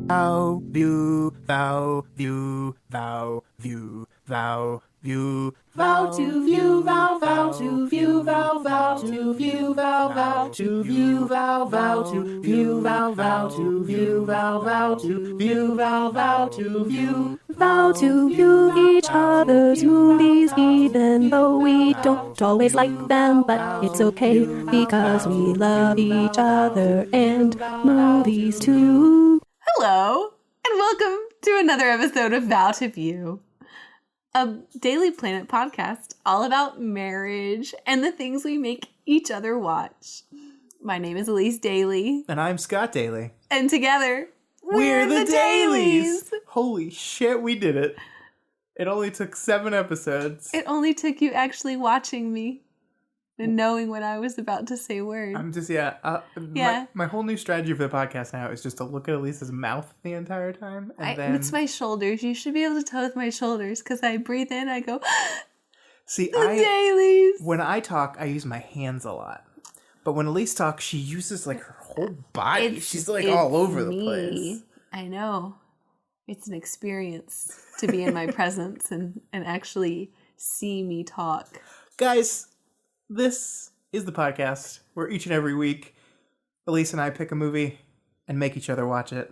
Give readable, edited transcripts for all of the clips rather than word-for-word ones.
Vow, view, vow, view, vow, view, vow, view, vow to view, vow, vow to view, vow, vow to view, vow, vow to view, vow, vow to view, vow, vow to view, vow, vow to view, vow, vow to view, vow to view each other's movies, even though we don't always like them, but it's okay because we love each other and movies too. Hello, and welcome to another episode of Vow to View, a Daily Planet podcast all about marriage and the things we make each other watch. My name is Elyse Daly. And I'm Scott Daly. And together, we're the Dailies! Holy shit, we did it. It only took 7 episodes. It only took you actually watching me and knowing when I was about to say words. I'm just, My whole new strategy for the podcast now is just to look at Elise's mouth the entire time. And then it's my shoulders. You should be able to tell with my shoulders because I breathe in, I go, See, the Dailies! When I talk, I use my hands a lot. But when Elyse talks, she uses like her whole body. She's like all over the place. I know. It's an experience to be in my presence and actually see me talk. Guys, this is the podcast where each and every week, Elyse and I pick a movie and make each other watch it.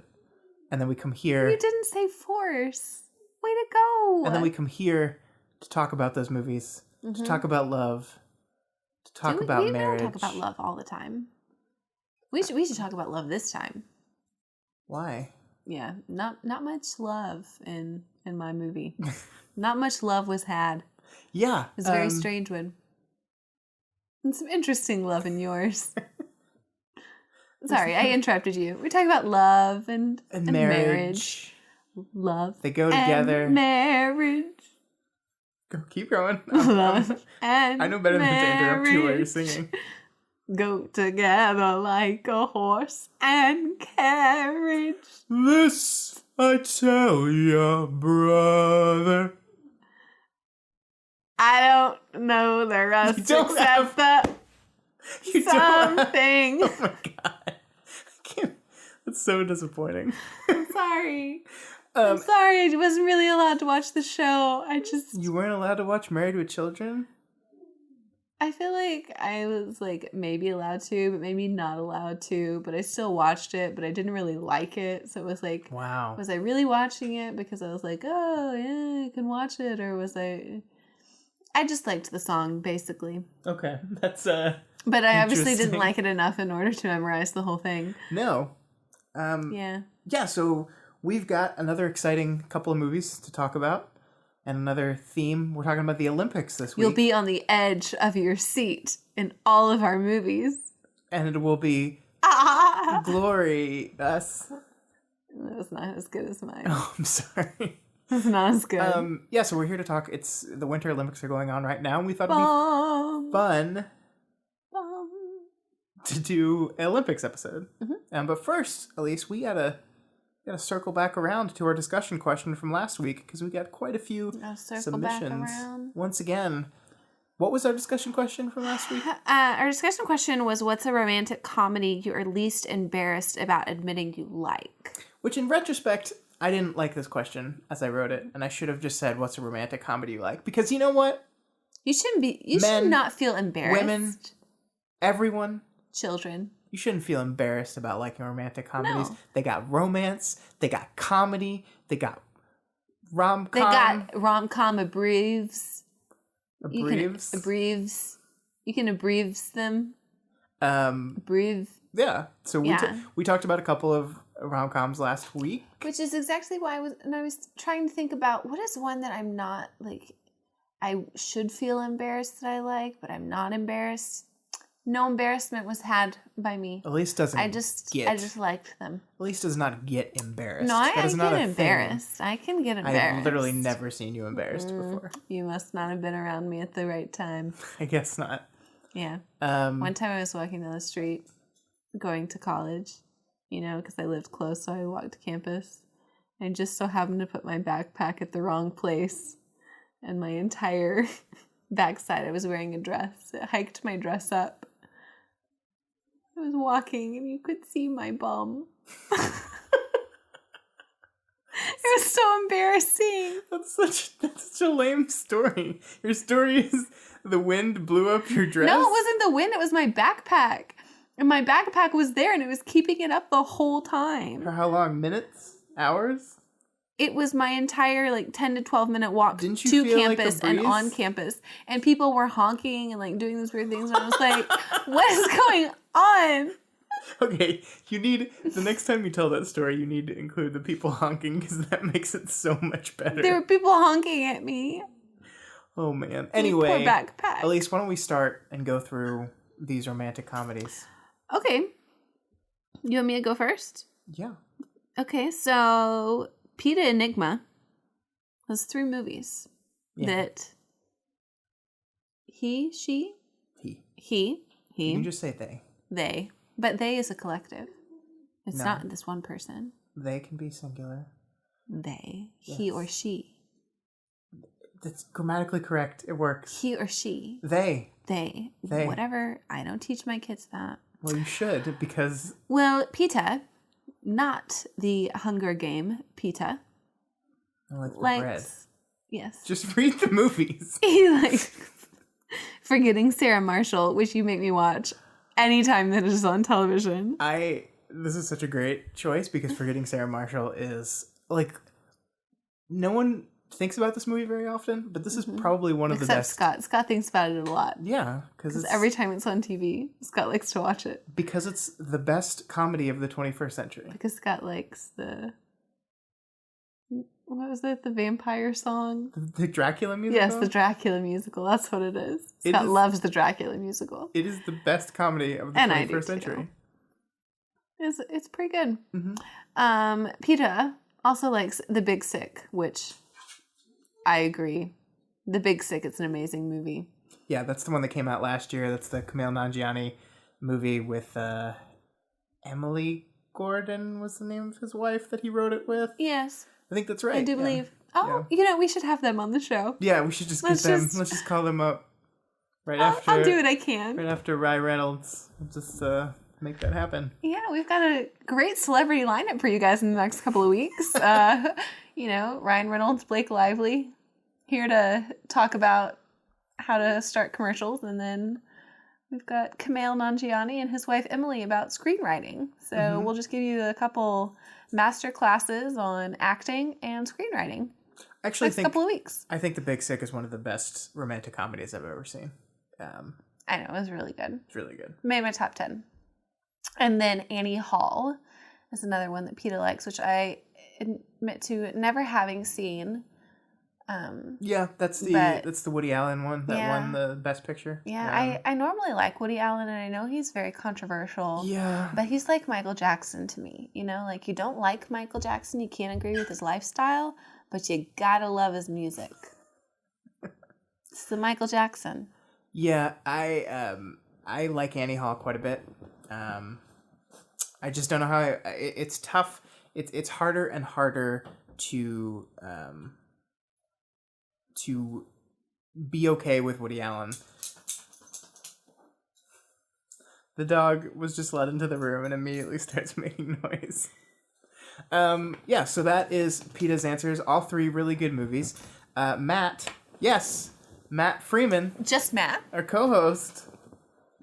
And then we come here. You didn't say force. Way to go. And then we come here to talk about those movies, to talk about love, to talk about marriage. We don't talk about love all the time. We should talk about love this time. Why? Yeah, not much love in my movie. Not much love was had. Yeah. It was a very strange one. And some interesting love in yours. Sorry, I interrupted you. We're talking about love and marriage. Love. They go together. And marriage. Keep going. Love and I know better than to interrupt you while you're marriage singing. go together like a horse and carriage. This I tell ya, brother. I don't know the rest except the something. Oh my god. I can't. That's so disappointing. I'm sorry. I'm sorry. I wasn't really allowed to watch the show. You weren't allowed to watch Married with Children? I feel like I was like maybe allowed to, but maybe not allowed to. But I still watched it, but I didn't really like it. So it was like, wow. Was I really watching it because I was like, oh yeah, I can watch it, or was I just liked the song basically. Okay, that's But I obviously didn't like it enough in order to memorize the whole thing. No. Yeah. So we've got another exciting couple of movies to talk about. And another theme, we're talking about the Olympics this week. You'll be on the edge of your seat in all of our movies. And it will be glorious. That was not as good as mine. Oh, I'm sorry. It's not as good. Yeah, so we're here to talk. It's the Winter Olympics are going on right now, and we thought it'd be fun to do an Olympics episode. Mm-hmm. But first, Elyse, we gotta circle back around to our discussion question from last week because we got quite a few submissions. Once again, what was our discussion question from last week? Our discussion question was, what's a romantic comedy you are least embarrassed about admitting you like? Which in retrospect, I didn't like this question as I wrote it, and I should have just said, what's a romantic comedy you like? Because you know what? You should not feel embarrassed. Women, everyone. Children. You shouldn't feel embarrassed about liking romantic comedies. No. They got romance. They got comedy. They got rom-com. They got rom-com abreves. Abreves? You can abreves them. Abreve. Yeah. So we talked about a couple of rom-coms last week. Which is exactly why I was trying to think about what is one that I'm not, like, I should feel embarrassed that I like, but I'm not embarrassed. No embarrassment was had by me. Elyse doesn't I just liked them. Elyse does not get embarrassed. No, I get embarrassed. I can get embarrassed. I've literally never seen you embarrassed before. You must not have been around me at the right time. I guess not. Yeah. One time I was walking down the street going to college, because I lived close, so I walked to campus. I just so happened to put my backpack at the wrong place, and my entire backside, I was wearing a dress. It hiked my dress up. I was walking and you could see my bum. was so embarrassing. That's such a lame story. Your story is the wind blew up your dress? No, it wasn't the wind. It was my backpack. And my backpack was there, and it was keeping it up the whole time. For how long? Minutes? Hours? It was my entire 10 to 12 minute walk to campus and on campus. And people were honking and doing these weird things. And I was like, what is going on? Okay, the next time you tell that story, you need to include the people honking because that makes it so much better. There were people honking at me. Oh, man. Anyway, poor backpack. Elyse, why don't we start and go through these romantic comedies? Okay. You want me to go first? Yeah. Okay, so Pita Enigma was 3 movies that he. You can just say they. But they is a collective. It's not this one person. They can be singular. They. Yes. He or she. That's grammatically correct. It works. He or she. They. Whatever. I don't teach my kids that. Well, you should, because... Well, Pita, not the Hunger Game Pita. I like the bread. Yes. Just read the movies. He Forgetting Sarah Marshall, which you make me watch anytime that it is on television. This is such a great choice because Forgetting Sarah Marshall is no one thinks about this movie very often, but this is probably one of the best. Scott. Scott thinks about it a lot. Yeah, because every time it's on TV, Scott likes to watch it. Because it's the best comedy of the 21st century. Because Scott likes what was it? The vampire song? The Dracula musical? Yes, the Dracula musical. That's what it is. Scott loves the Dracula musical. It is the best comedy of the 21st century. It's pretty good. Mm-hmm. Pita also likes The Big Sick, which I agree. The Big Sick, it's an amazing movie. Yeah, that's the one that came out last year. That's the Kumail Nanjiani movie with Emily Gordon was the name of his wife that he wrote it with. Yes. I think that's right. I do believe. Oh, we should have them on the show. Yeah, we should just get them. Let's just call them up after. I'll do what I can. Right after Ryan Reynolds. We'll just make that happen. Yeah, we've got a great celebrity lineup for you guys in the next couple of weeks. Ryan Reynolds, Blake Lively, here to talk about how to start commercials, and then we've got Kumail Nanjiani and his wife Emily about screenwriting. So we'll just give you a couple master classes on acting and screenwriting. Actually, next couple of weeks. I think The Big Sick is one of the best romantic comedies I've ever seen. I know, it was really good. It's really good. Made my top 10. And then Annie Hall is another one that Peta likes, which I admit to never having seen. Yeah, that's the Woody Allen one that won the Best Picture. Yeah, I normally like Woody Allen, and I know he's very controversial. Yeah. But he's like Michael Jackson to me. You don't like Michael Jackson, you can't agree with his lifestyle, but you gotta love his music. It's the Michael Jackson. Yeah, I like Annie Hall quite a bit. I just don't know how it's tough. It's harder and harder to be okay with Woody Allen. The dog was just let into the room and immediately starts making noise. So that is Peta's answers. All 3 really good movies. Matt Freeman. Just Matt? Our co-host.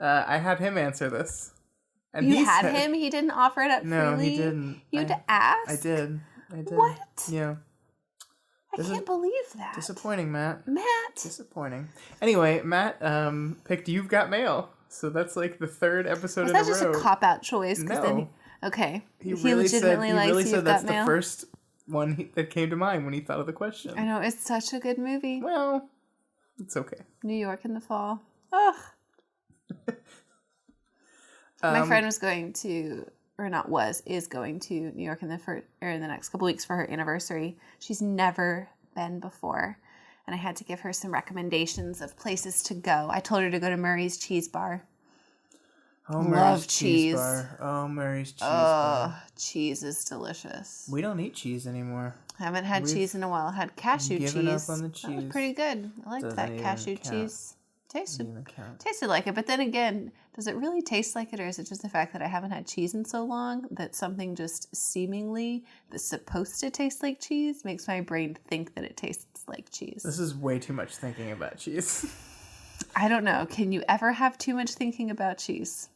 I had him answer this. And you had him? He didn't offer it up freely? No, he didn't. You had to ask? I did. What? Yeah. I can't believe that. Disappointing, Matt. Disappointing. Anyway, Matt picked You've Got Mail. So that's the 3rd episode in a row. Was that just a cop-out choice? No. Okay. He really said that's Mail? the first one that came to mind when he thought of the question. I know. It's such a good movie. Well, it's okay. New York in the fall. Ugh. My friend is going to New York in the next couple weeks for her anniversary. She's never been before, and I had to give her some recommendations of places to go. I told her to go to Murray's Cheese Bar. Oh, Murray's Cheese Bar. Oh, Murray's Cheese Bar. Cheese is delicious. We don't eat cheese anymore. I haven't had cheese in a while. I had cashew cheese. Given up on the cheese. That was pretty good. I liked that cashew cheese. Tasted even count. tasted like it, but then again, does it really taste like it, or is it just the fact that I haven't had cheese in so long that something just seemingly that's supposed to taste like cheese makes my brain think that it tastes like cheese? This is way too much thinking about cheese. I don't know. Can you ever have too much thinking about cheese?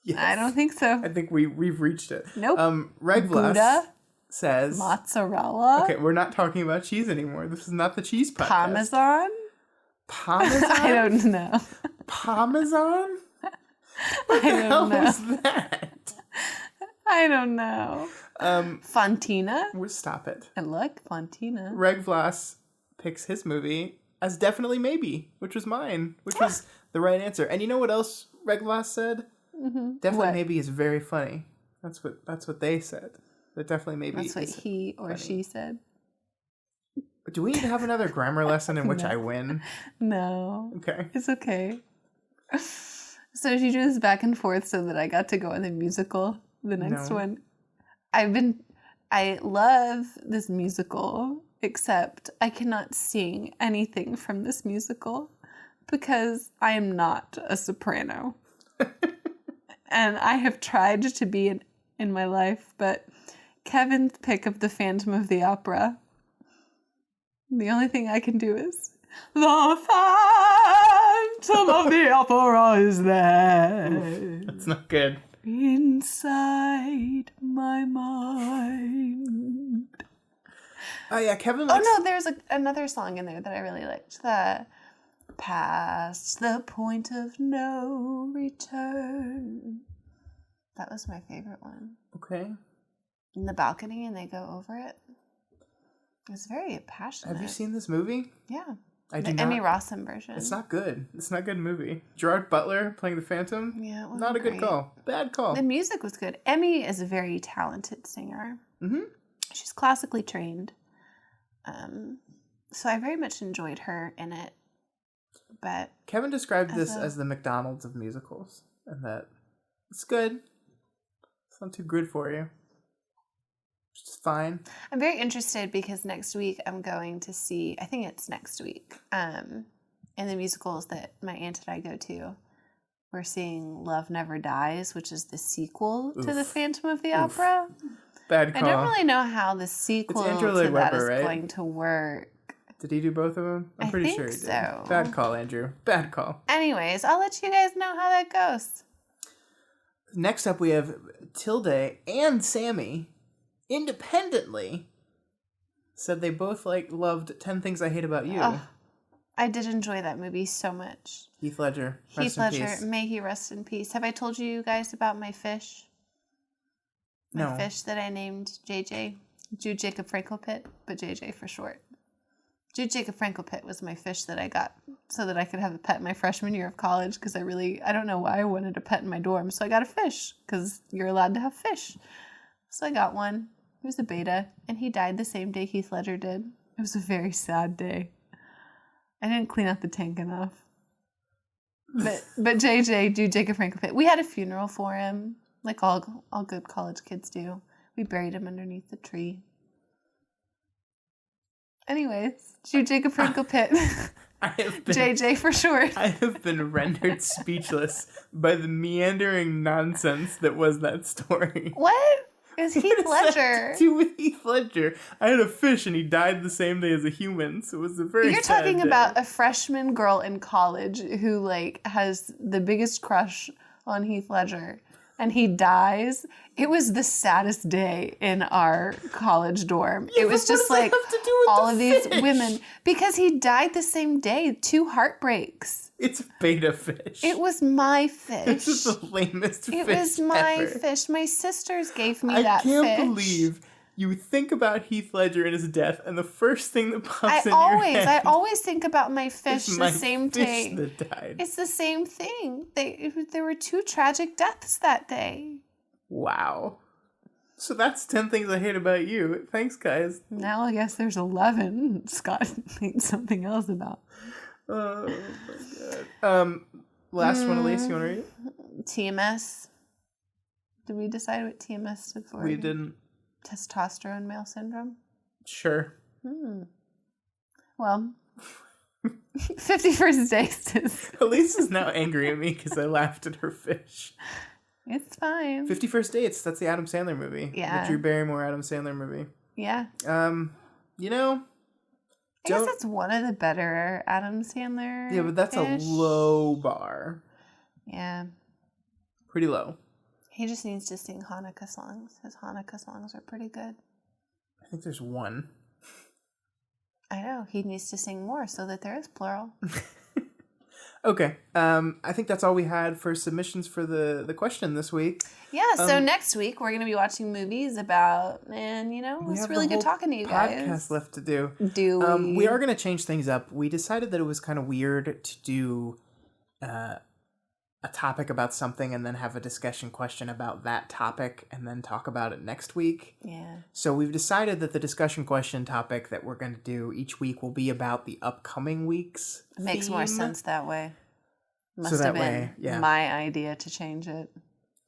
Yes. I don't think so. I think we've reached it. Nope. Regvlas Gouda says mozzarella. Okay, we're not talking about cheese anymore. This is not the cheese podcast. Parmesan. Parmesan? I don't know. Parmesan? What the hell was that? I don't know. Fontina. Stop it. And look, Fontina. Regvlas picks his movie as definitely maybe, which was mine, which was the right answer. And you know what else Regvlas said? Mm-hmm. Definitely maybe is very funny. That's what they said. That definitely maybe. That's what he or funny. she said. Do we need to have another grammar lesson in which I win? No. Okay. It's okay. So she drew this back and forth so that I got to go in the musical, the next one. I love this musical, except I cannot sing anything from this musical because I am not a soprano. And I have tried to be in my life, but Kevin's pick of the Phantom of the Opera, the only thing I can do is, the Phantom of the Opera is there. That's not good. Inside my mind. Oh yeah, Kevin likes... Oh no, there's another song in there that I really liked. The Past the Point of No Return. That was my favorite one. Okay. In the balcony and they go over it. It's very passionate. Have you seen this movie? Yeah. I do the not. Emmy Rossum version. It's not good. It's not a good movie. Gerard Butler playing the Phantom? Yeah, it wasn't not a good great. call. Bad call. The music was good. Emmy is a very talented singer. Mm-hmm. She's classically trained. So I very much enjoyed her in it. But Kevin described this as the McDonald's of musicals. And that it's good. It's not too good for you. It's fine. I'm very interested because next week I'm going to see, I think it's next week, in the musicals that my aunt and I go to, we're seeing Love Never Dies, which is the sequel to The Phantom of the Opera. Bad call. I don't really know how the sequel to that is going to work. Did he do both of them? I'm pretty sure he did. So. Bad call, Andrew. Bad call. Anyways, I'll let you guys know how that goes. Next up, we have Tilde and Sammy independently said they both loved 10 Things I Hate About You. Oh, I did enjoy that movie so much. Heath Ledger. Heath Ledger, may he rest in peace. Have I told you guys about my fish? My fish that I named JJ. Jude Jacob Frankel Pitt, but JJ for short. Jude Jacob Frankel Pitt was my fish that I got so that I could have a pet my freshman year of college because I don't know why I wanted a pet in my dorm. So I got a fish because you're allowed to have fish. So I got one. He was a beta, and he died the same day Heath Ledger did. It was a very sad day. I didn't clean out the tank enough. But JJ, Jude Jacob Frankel Pitt, we had a funeral for him, like all good college kids do. We buried him underneath the tree. Anyways, Jude Jacob Frankel Pitt. JJ for short. I have been rendered speechless by the meandering nonsense that was that story. What? It was Heath Ledger. To do with Heath Ledger. I had a fish and he died the same day as a human, so it was a very You're sad talking day. about a freshman girl in college who has the biggest crush on Heath Ledger, and he dies. It was the saddest day in our college dorm. Yeah, it was just what does that have to do with all the of these fish? women because he died the same day. 2 heartbreaks. It's a beta fish. It was my fish. This is the lamest fish It was my ever. fish. My sisters gave me that fish. I can't believe you think about Heath Ledger and his death, and the first thing that pops in your head. I always think about my fish is the my same fish day. that died. It's the same thing. There were 2 tragic deaths that day. Wow. So that's 10 Things I Hate About You. Thanks, guys. Now I guess there's 11 Scott thinks something else about. Oh, my God. Last one, Elyse, you want to read it? TMS. Did we decide what TMS stood for? We didn't. Testosterone male syndrome? Sure. Well, 51st Dates is... Elyse is now angry at me because I laughed at her fish. It's fine. 51st Dates, that's the Adam Sandler movie. Yeah. The Drew Barrymore Adam Sandler movie. Yeah. You know... I guess that's one of the better Adam Sandler. Yeah, but that's a low bar. Yeah. Pretty low. He just needs to sing Hanukkah songs. His Hanukkah songs are pretty good. I think there's one. I know. He needs to sing more so that there is plural. Okay. I think that's all we had for submissions for the question this week. Yeah, so next week we're going to be watching movies about, and it's really good talking to you guys. Podcast left to do. Do we? We are going to change things up. We decided that it was kind of weird to do a topic about something and then have a discussion question about that topic and then talk about it next week. Yeah. So we've decided that the discussion question topic that we're going to do each week will be about the upcoming week's It makes more sense that way. Must have been my idea to change it.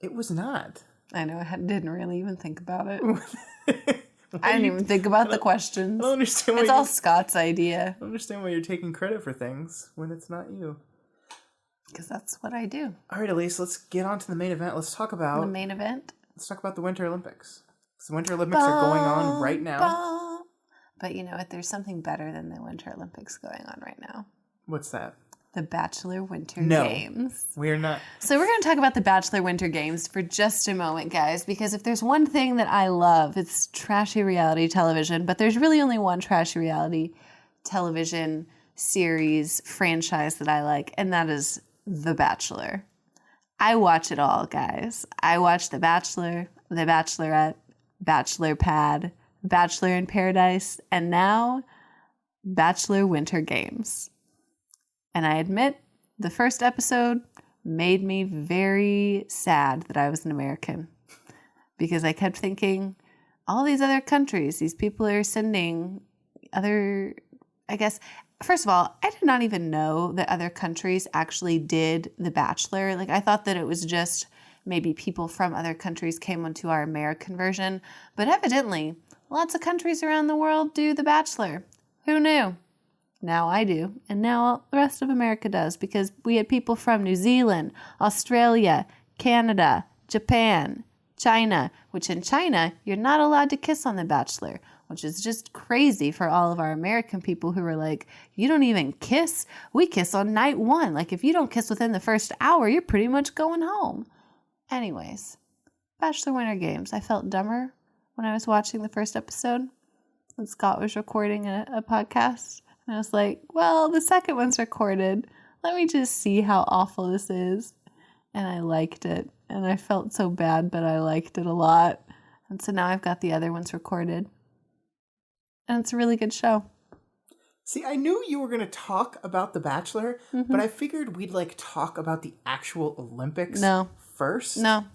It was not. I know. I didn't really even think about it. I didn't even think about the questions. I don't understand. It's all Scott's idea. I don't understand why you're taking credit for things when it's not you. Because that's what I do. All right, Elyse, let's get on to the main event. Let's talk about... The main event? Let's talk about the Winter Olympics. The Winter Olympics are going on right now. But you know what? There's something better than the Winter Olympics going on right now. What's that? The Bachelor Winter Games. We're not. So we're going to talk about the Bachelor Winter Games for just a moment, guys, because if there's one thing that I love, it's trashy reality television. But there's really only one trashy reality television series franchise that I like, and that is The Bachelor. I watch it all, guys. I watch The Bachelor, The Bachelorette, Bachelor Pad, Bachelor in Paradise, and now Bachelor Winter Games. And I admit, the first episode made me very sad that I was an American. Because I kept thinking, all these other countries, these people are sending other, I guess... First of all, I did not even know that other countries actually did The Bachelor. Like, I thought that it was just maybe people from other countries came onto our American version. But evidently, lots of countries around the world do The Bachelor. Who knew? Now I do. And now the rest of America does, because we had people from New Zealand, Australia, Canada, Japan, China, which in China, you're not allowed to kiss on The Bachelor, which is just crazy for all of our American people who are like, you don't even kiss? We kiss on night one. Like, if you don't kiss within the first hour, you're pretty much going home. Anyways, Bachelor Winter Games. I felt dumber when I was watching the first episode when Scott was recording a podcast. And I was like, well, the second one's recorded. Let me just see how awful this is. And I liked it. And I felt so bad, but I liked it a lot. And so now I've got the other ones recorded. And it's a really good show. See, I knew you were going to talk about The Bachelor, but I figured we'd talk about the actual Olympics first. No.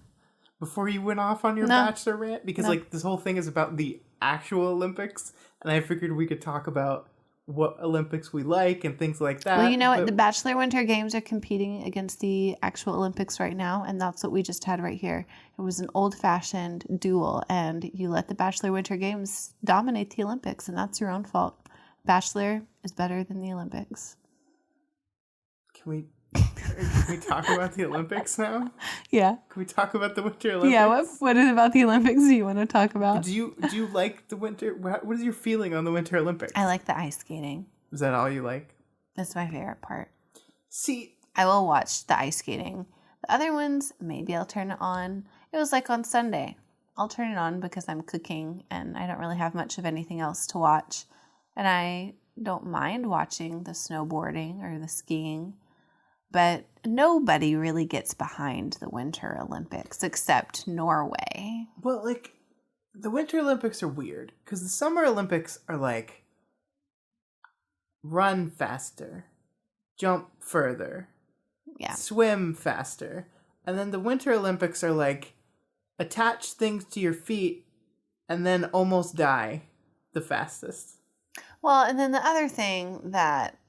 Before you went off on your Bachelor rant? Because this whole thing is about the actual Olympics, and I figured we could talk about what Olympics we like and things like that. Well, you know what? The Bachelor Winter Games are competing against the actual Olympics right now, and that's what we just had right here. It was an old-fashioned duel, and you let the Bachelor Winter Games dominate the Olympics, and that's your own fault. Bachelor is better than the Olympics. Can we talk about the Olympics now? Yeah. Can we talk about the Winter Olympics? Yeah, what is about the Olympics do you want to talk about? Do you like the winter? What is your feeling on the Winter Olympics? I like the ice skating. Is that all you like? That's my favorite part. See, I will watch the ice skating. The other ones, maybe I'll turn it on. It was like on Sunday. I'll turn it on because I'm cooking and I don't really have much of anything else to watch. And I don't mind watching the snowboarding or the skiing. But nobody really gets behind the Winter Olympics except Norway. Well, the Winter Olympics are weird because the Summer Olympics are run faster, jump further, swim faster. And then the Winter Olympics are attach things to your feet and then almost die the fastest. Well, and then the other thing that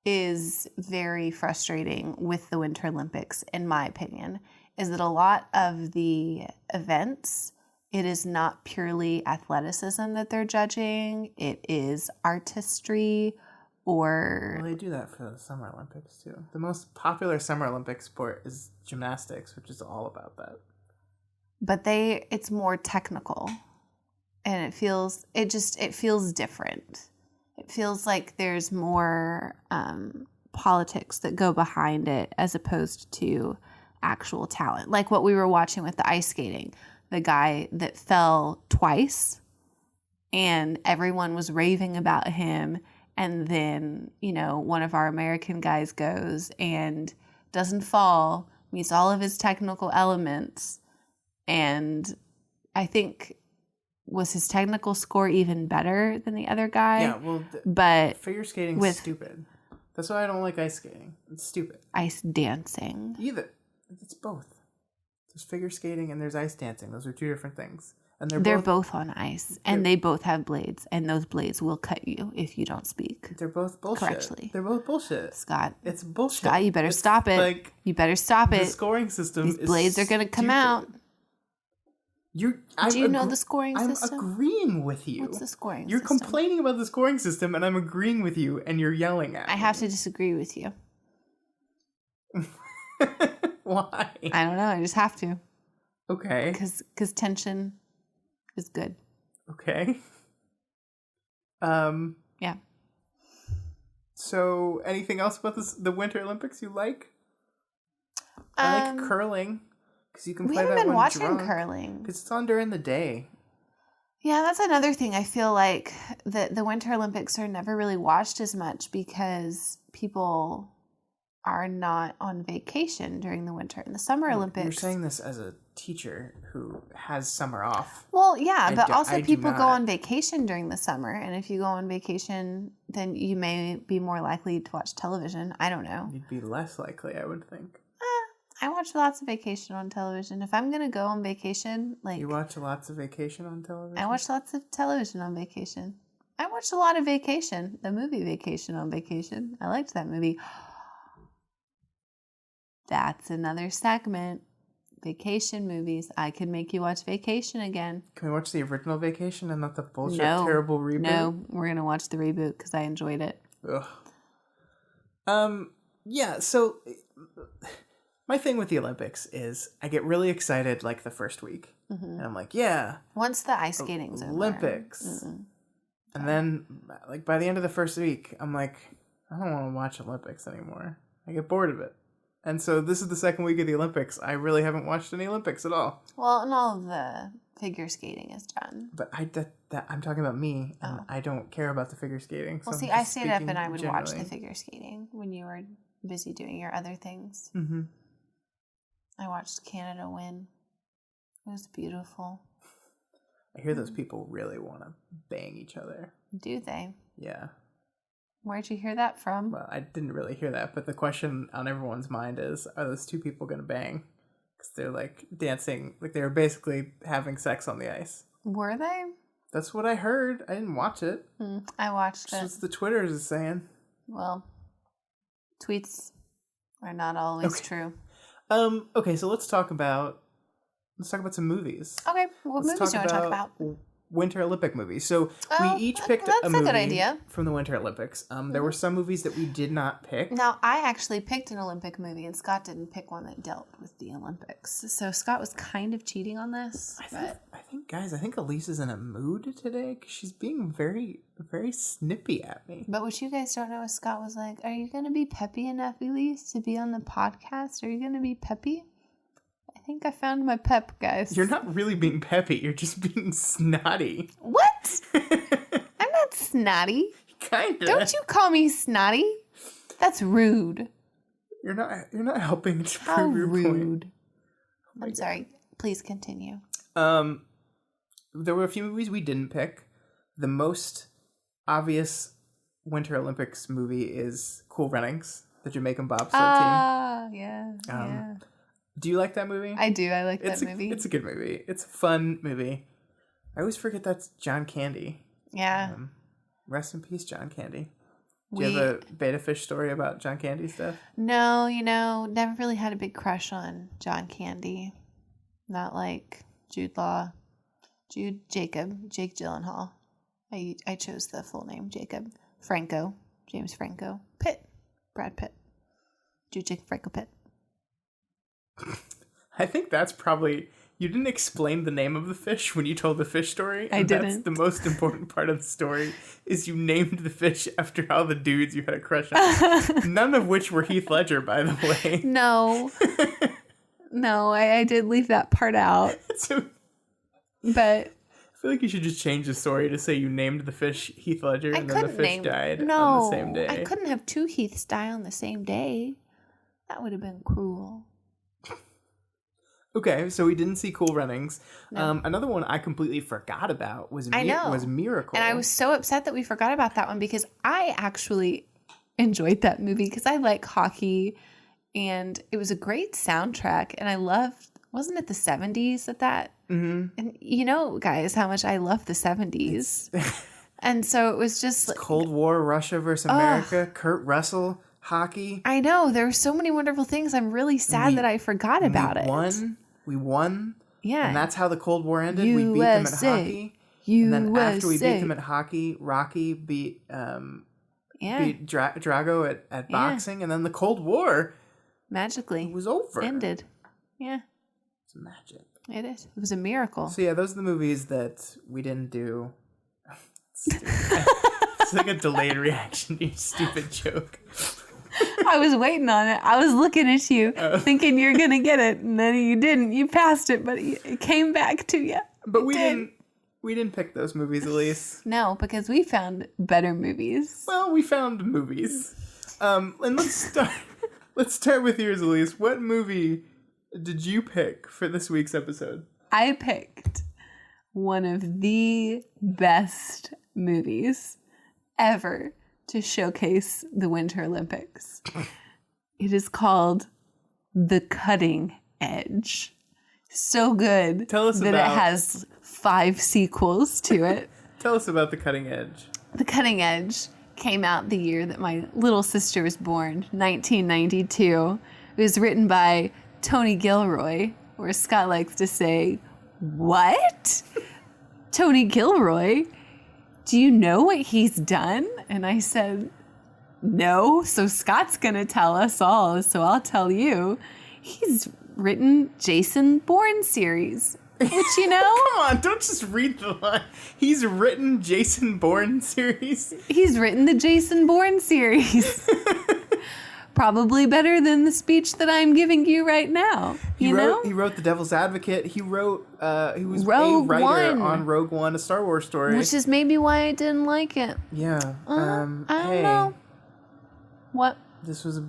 is very frustrating with the Winter Olympics, in my opinion, is that a lot of the events, it is not purely athleticism that they're judging. It is artistry or... Well, they do that for the Summer Olympics, too. The most popular Summer Olympic sport is gymnastics, which is all about that. But it's more technical. And it feels different. It feels like there's more politics that go behind it as opposed to actual talent. Like what we were watching with the ice skating. The guy that fell twice and everyone was raving about him. And then, one of our American guys goes and doesn't fall, meets all of his technical elements. And I think, was his technical score even better than the other guy? Yeah, well, but figure skating is stupid. That's why I don't like ice skating. It's stupid. Ice dancing. Either. It's both. There's figure skating and there's ice dancing. Those are two different things. And they're both on ice, and they both have blades, and those blades will cut you if you don't speak. They're both bullshit. Correctly. They're both bullshit. Scott. It's bullshit. Scott, you better stop it. Like, you better stop it. The scoring system These blades are going to come out. Do you know the scoring system? I'm agreeing with you. What's the scoring system? You're complaining about the scoring system, and I'm agreeing with you, and you're yelling at me. I have to disagree with you. Why? I don't know. I just have to. Okay. Because tension is good. Okay. Yeah. So, anything else about the Winter Olympics you like? I like curling. Because you can play that when we haven't been watching drunk. curling. Because it's on during the day. Yeah, that's another thing. I feel like the Winter Olympics are never really watched as much because people are not on vacation during the winter. In the Summer Olympics... You're saying this as a teacher who has summer off. Well, yeah, but also people go go on vacation during the summer. And if you go on vacation, then you may be more likely to watch television. I don't know. You'd be less likely, I would think. I watch lots of vacation on television. If I'm going to go on vacation, like... You watch lots of vacation on television? I watch lots of television on vacation. I watched a lot of Vacation, the movie Vacation on Vacation. I liked that movie. That's another segment. Vacation movies. I could make you watch Vacation again. Can we watch the original Vacation and not the bullshit terrible reboot? No, we're going to watch the reboot because I enjoyed it. Ugh. Yeah, so... My thing with the Olympics is I get really excited like the first week. Mm-hmm. And I'm like, yeah. Once the ice skating's over. Olympics. And then like by the end of the first week, I'm like, I don't want to watch Olympics anymore. I get bored of it. And so this is the second week of the Olympics. I really haven't watched any Olympics at all. Well, and all of the figure skating is done. But I'm talking about me, and I don't care about the figure skating. Well, see, I stayed up and I would watch the figure skating when you were busy doing your other things. Mm-hmm. I watched Canada win. It was beautiful. I hear those people really want to bang each other. Do they? Yeah. Where'd you hear that from? Well, I didn't really hear that, but the question on everyone's mind is, are those two people going to bang? Because they're like dancing, like they were basically having sex on the ice. Were they? That's what I heard. I didn't watch it. I watched it. That's what the Twitters is saying. Well, tweets are not always true. Okay, so let's talk about some movies. Okay, what movies do you want to talk about? Winter Olympic movies. So we each picked a movie good idea. from the Winter Olympics. There were some movies that we did not pick. Now, I actually picked an Olympic movie, and Scott didn't pick one that dealt with the Olympics. So Scott was kind of cheating on this. I think, guys, Elyse is in a mood today because she's being very, very snippy at me. But what you guys don't know is Scott was like, are you going to be peppy enough, Elyse, to be on the podcast? Are you going to be peppy? I think I found my pep, guys. You're not really being peppy. You're just being snotty. What? I'm not snotty. Kinda. Don't you call me snotty? That's rude. You're not helping to How prove your rude. point. I'm sorry. Please continue. There were a few movies we didn't pick. The most obvious Winter Olympics movie is Cool Runnings, the Jamaican bobsled team. Yeah. Do you like that movie? I do. I like that movie. It's a good movie. It's a fun movie. I always forget that's John Candy. Yeah. Rest in peace, John Candy. Do you have a Beta Fish story about John Candy stuff? No, never really had a big crush on John Candy. Not like Jake Gyllenhaal. I chose the full name, Jacob. Franco. James Franco. Pitt. Brad Pitt. James Franco Pitt. I think that's probably... You didn't explain the name of the fish when you told the fish story. I didn't. That's the most important part of the story, is you named the fish after all the dudes you had a crush on. None of which were Heath Ledger, by the way. No. No, I did leave that part out. But... I feel like you should just change the story to say you named the fish Heath Ledger and then the fish died on the same day. I couldn't have two Heaths die on the same day. That would have been cruel. Okay, so we didn't see Cool Runnings. No. Another one I completely forgot about was Miracle. And I was so upset that we forgot about that one because I actually enjoyed that movie because I like hockey and it was a great soundtrack and I loved, wasn't it the 70s that? Mm-hmm. And you know, guys, how much I love the 70s. And so it was just... like, Cold War, Russia versus America, Kurt Russell, hockey. I know, there were so many wonderful things. I'm really sad that I forgot about it. We won. Yeah. And that's how the Cold War ended. We beat them at hockey. And then after we beat them at hockey, Rocky beat Drago at boxing. And then the Cold War magically was over. Ended. Yeah. It's magic. It is. It was a miracle. So yeah, those are the movies that we didn't do. It's like a delayed reaction to your stupid joke. I was waiting on it. I was looking at you, thinking you're going to get it, and then you didn't. You passed it, but it came back to you. But we didn't pick those movies, Elyse. No, because we found better movies. Well, we found movies. And let's start with yours, Elyse. What movie did you pick for this week's episode? I picked one of the best movies ever to showcase the Winter Olympics. It is called The Cutting Edge. So good. Tell us that it has 5 sequels to it. Tell us about The Cutting Edge. The Cutting Edge came out the year that my little sister was born, 1992. It was written by Tony Gilroy, or Scott likes to say, "What? Tony Gilroy? Do you know what he's done?" And I said, "No." So Scott's going to tell us all, so I'll tell you. He's written Jason Bourne series, which, you know... Come on, don't just read the line. He's written Jason Bourne series? He's written the Jason Bourne series. Probably better than the speech that I'm giving you right now. He wrote The Devil's Advocate. He was a writer on Rogue One, a Star Wars story. Which is maybe why I didn't like it. Yeah. I don't know. What? This was a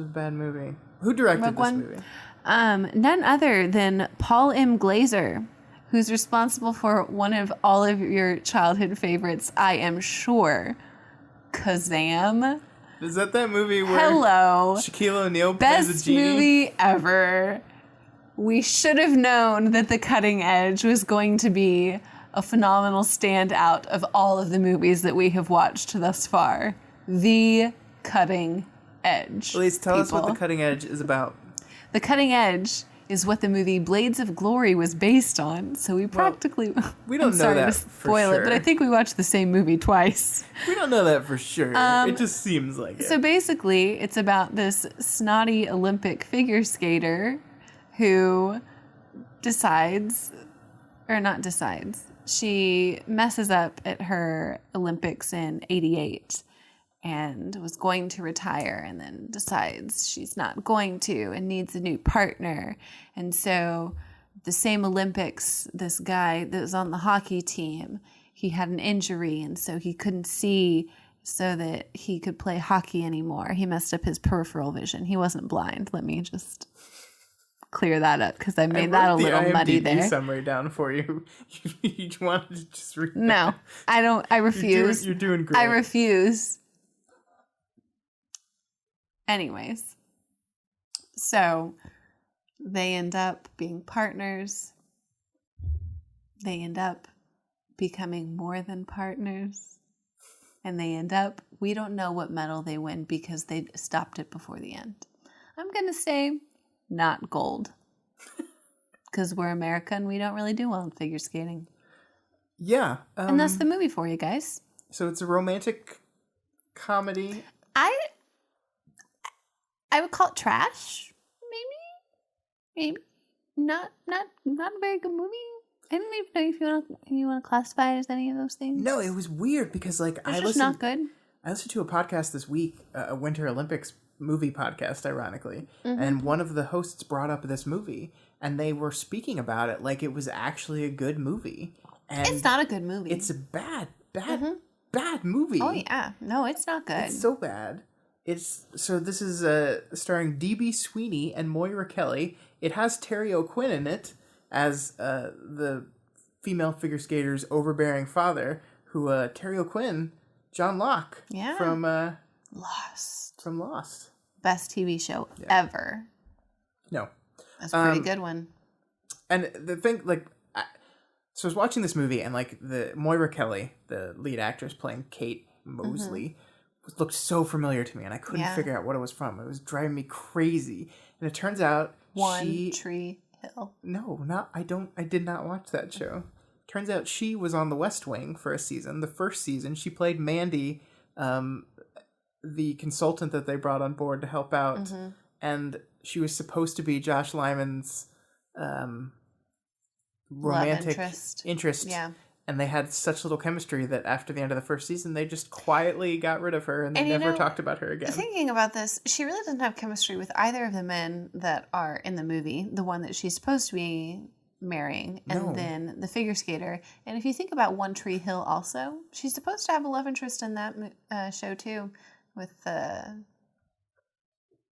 bad movie. Who directed this movie? None other than Paul M. Glazer, who's responsible for one of all of your childhood favorites, I am sure, Kazam. Is that movie where Shaquille O'Neal plays a genie? Best movie ever. We should have known that The Cutting Edge was going to be a phenomenal standout of all of the movies that we have watched thus far. The Cutting Edge. Please tell us what The Cutting Edge is about. The Cutting Edge is what the movie Blades of Glory was based on. So we practically... we don't know that for spoil it, but I think we watched the same movie twice. We don't know that for sure. It just seems like it. So basically, it's about this snotty Olympic figure skater who she messes up at her Olympics in '88 and was going to retire and then decides she's not going to and needs a new partner. And so the same Olympics, this guy that was on the hockey team, he had an injury and so he couldn't see so that he could play hockey anymore. He messed up his peripheral vision. He wasn't blind. Let me just clear that up because I made that a little muddy there. I wrote the IMDb summary down for you. You wanted to just read that. No, I don't. I refuse. You're doing great. I refuse. Anyways, so they end up being partners. They end up becoming more than partners. And they end up, we don't know what medal they win because they stopped it before the end. I'm going to say not gold. Because we're America and we don't really do well in figure skating. Yeah. And that's the movie for you guys. So it's a romantic comedy. I would call it trash, maybe not a very good movie. I don't even know if you want to classify it as any of those things. No, it was weird because like it's just not good. I listened to a podcast this week, a Winter Olympics movie podcast, ironically, and one of the hosts brought up this movie, and they were speaking about it like it was actually a good movie. And it's not a good movie. It's a bad movie. Oh yeah, no, it's not good. It's so bad. This is starring D.B. Sweeney and Moira Kelly. It has Terry O'Quinn in it as the female figure skater's overbearing father, who Terry O'Quinn, John Locke, from Lost. From Lost. Best TV show ever. No. That's a pretty good one. And the thing, like, so I was watching this movie, and like the Moira Kelly, the lead actress playing Kate Mosley, looked so familiar to me, and I couldn't figure out what it was from. It was driving me crazy. And it turns out One Tree Hill. No, I did not watch that show. Turns out she was on The West Wing for a season. The first season, she played Mandy, the consultant that they brought on board to help out. And she was supposed to be Josh Lyman's romantic interest. Yeah. And they had such little chemistry that after the end of the first season, they just quietly got rid of her and they never talked about her again. Thinking about this, she really doesn't have chemistry with either of the men that are in the movie, the one that she's supposed to be marrying, and then the figure skater. And if you think about One Tree Hill also, she's supposed to have a love interest in that show too, with the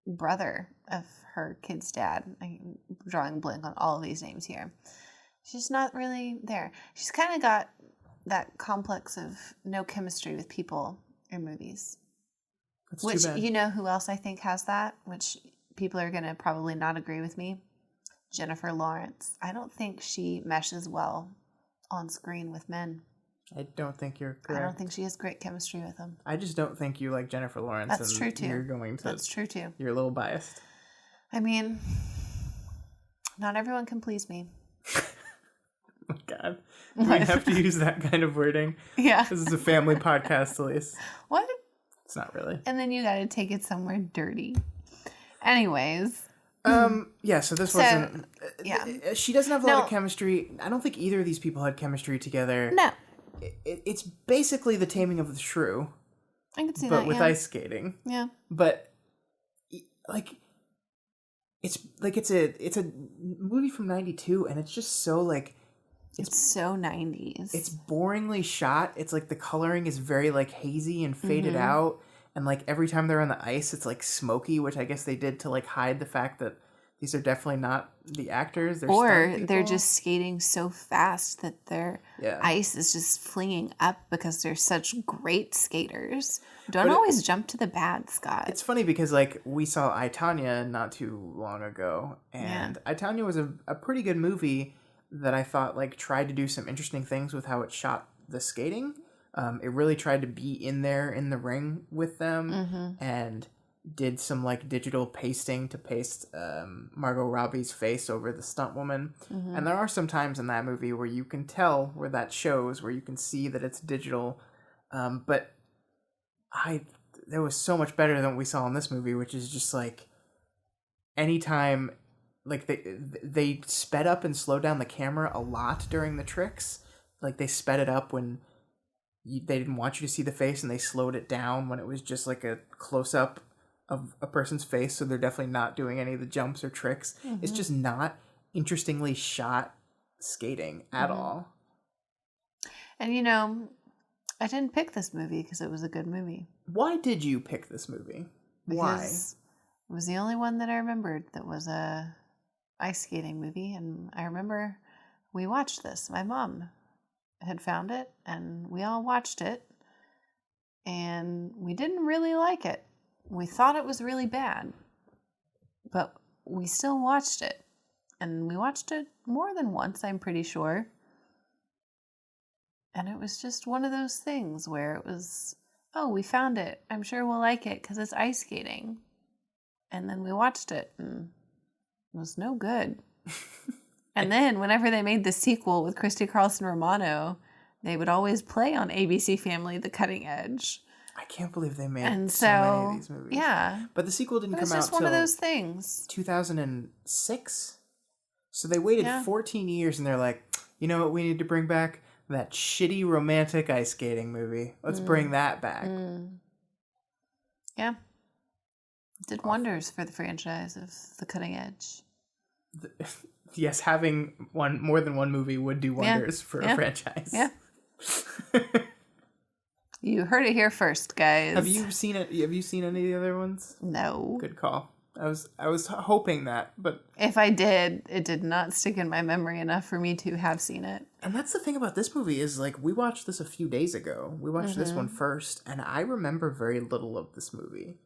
brother of her kid's dad. I'm drawing a blank on all of these names here. She's not really there. She's kind of got that complex of no chemistry with people in movies. That's which, too bad. you know who else I think has that? Which people are going to probably not agree with me. Jennifer Lawrence. I don't think she meshes well on screen with men. I don't think you're correct. I don't think she has great chemistry with them. I just don't think you like Jennifer Lawrence. That's true too. That's true too. You're a little biased. I mean, not everyone can please me. Oh my God. Do we have to use that kind of wording? Yeah. This is a family podcast, Elyse. What? It's not really. And then you got to take it somewhere dirty. Anyways. Yeah, so this wasn't... Yeah. She doesn't have a lot of chemistry. I don't think either of these people had chemistry together. No. It's basically The Taming of the Shrew. I can see that, but with ice skating. Yeah. But, like... It's a movie from 92, and it's just so, like... It's so 90s. It's boringly shot. It's like the coloring is very like hazy and faded out. And like every time they're on the ice, it's like smoky, which I guess they did to like hide the fact that these are definitely not the actors. They're just skating so fast that their ice is just flinging up because they're such great skaters. Don't always jump to the bad, Scott. It's funny because like we saw I, Tonya not too long ago. And I, Tonya was a pretty good movie that I thought like tried to do some interesting things with how it shot the skating. It really tried to be in there in the ring with them and did some like digital pasting to paste Margot Robbie's face over the stunt woman. And there are some times in that movie where you can tell where that shows, where you can see that it's digital. But there was so much better than what we saw in this movie, which is just like anytime... Like, they sped up and slowed down the camera a lot during the tricks. Like, they sped it up when they didn't want you to see the face, and they slowed it down when it was just, like, a close-up of a person's face, so they're definitely not doing any of the jumps or tricks. It's just not interestingly shot skating at all. And, you know, I didn't pick this movie because it was a good movie. Why did you pick this movie? Because it was the only one that I remembered that was a... ice skating movie, and I remember we watched this. My mom had found it, and we all watched it, and we didn't really like it. We thought it was really bad, but we still watched it, and we watched it more than once, I'm pretty sure. And it was just one of those things where it was, oh, we found it. I'm sure we'll like it because it's ice skating. And then we watched it, and it was no good. And then whenever they made the sequel with Christy Carlson Romano, they would always play on ABC Family The Cutting Edge. I can't believe they made And so many of these movies. Yeah. But the sequel didn't come out It's just one of those things. 2006. So they waited 14 years and they're like, you know what we need to bring back? That shitty romantic ice skating movie. Let's bring that back. Yeah. It did wonders for the franchise of The Cutting Edge. Yes, having more than one movie would do wonders for a franchise. Yeah. You heard it here first, guys. Have you seen it? Have you seen any of the other ones? No. Good call. I was hoping that, but if I did, it did not stick in my memory enough for me to have seen it. And that's the thing about this movie is, like, we watched this a few days ago. We watched this one first, and I remember very little of this movie.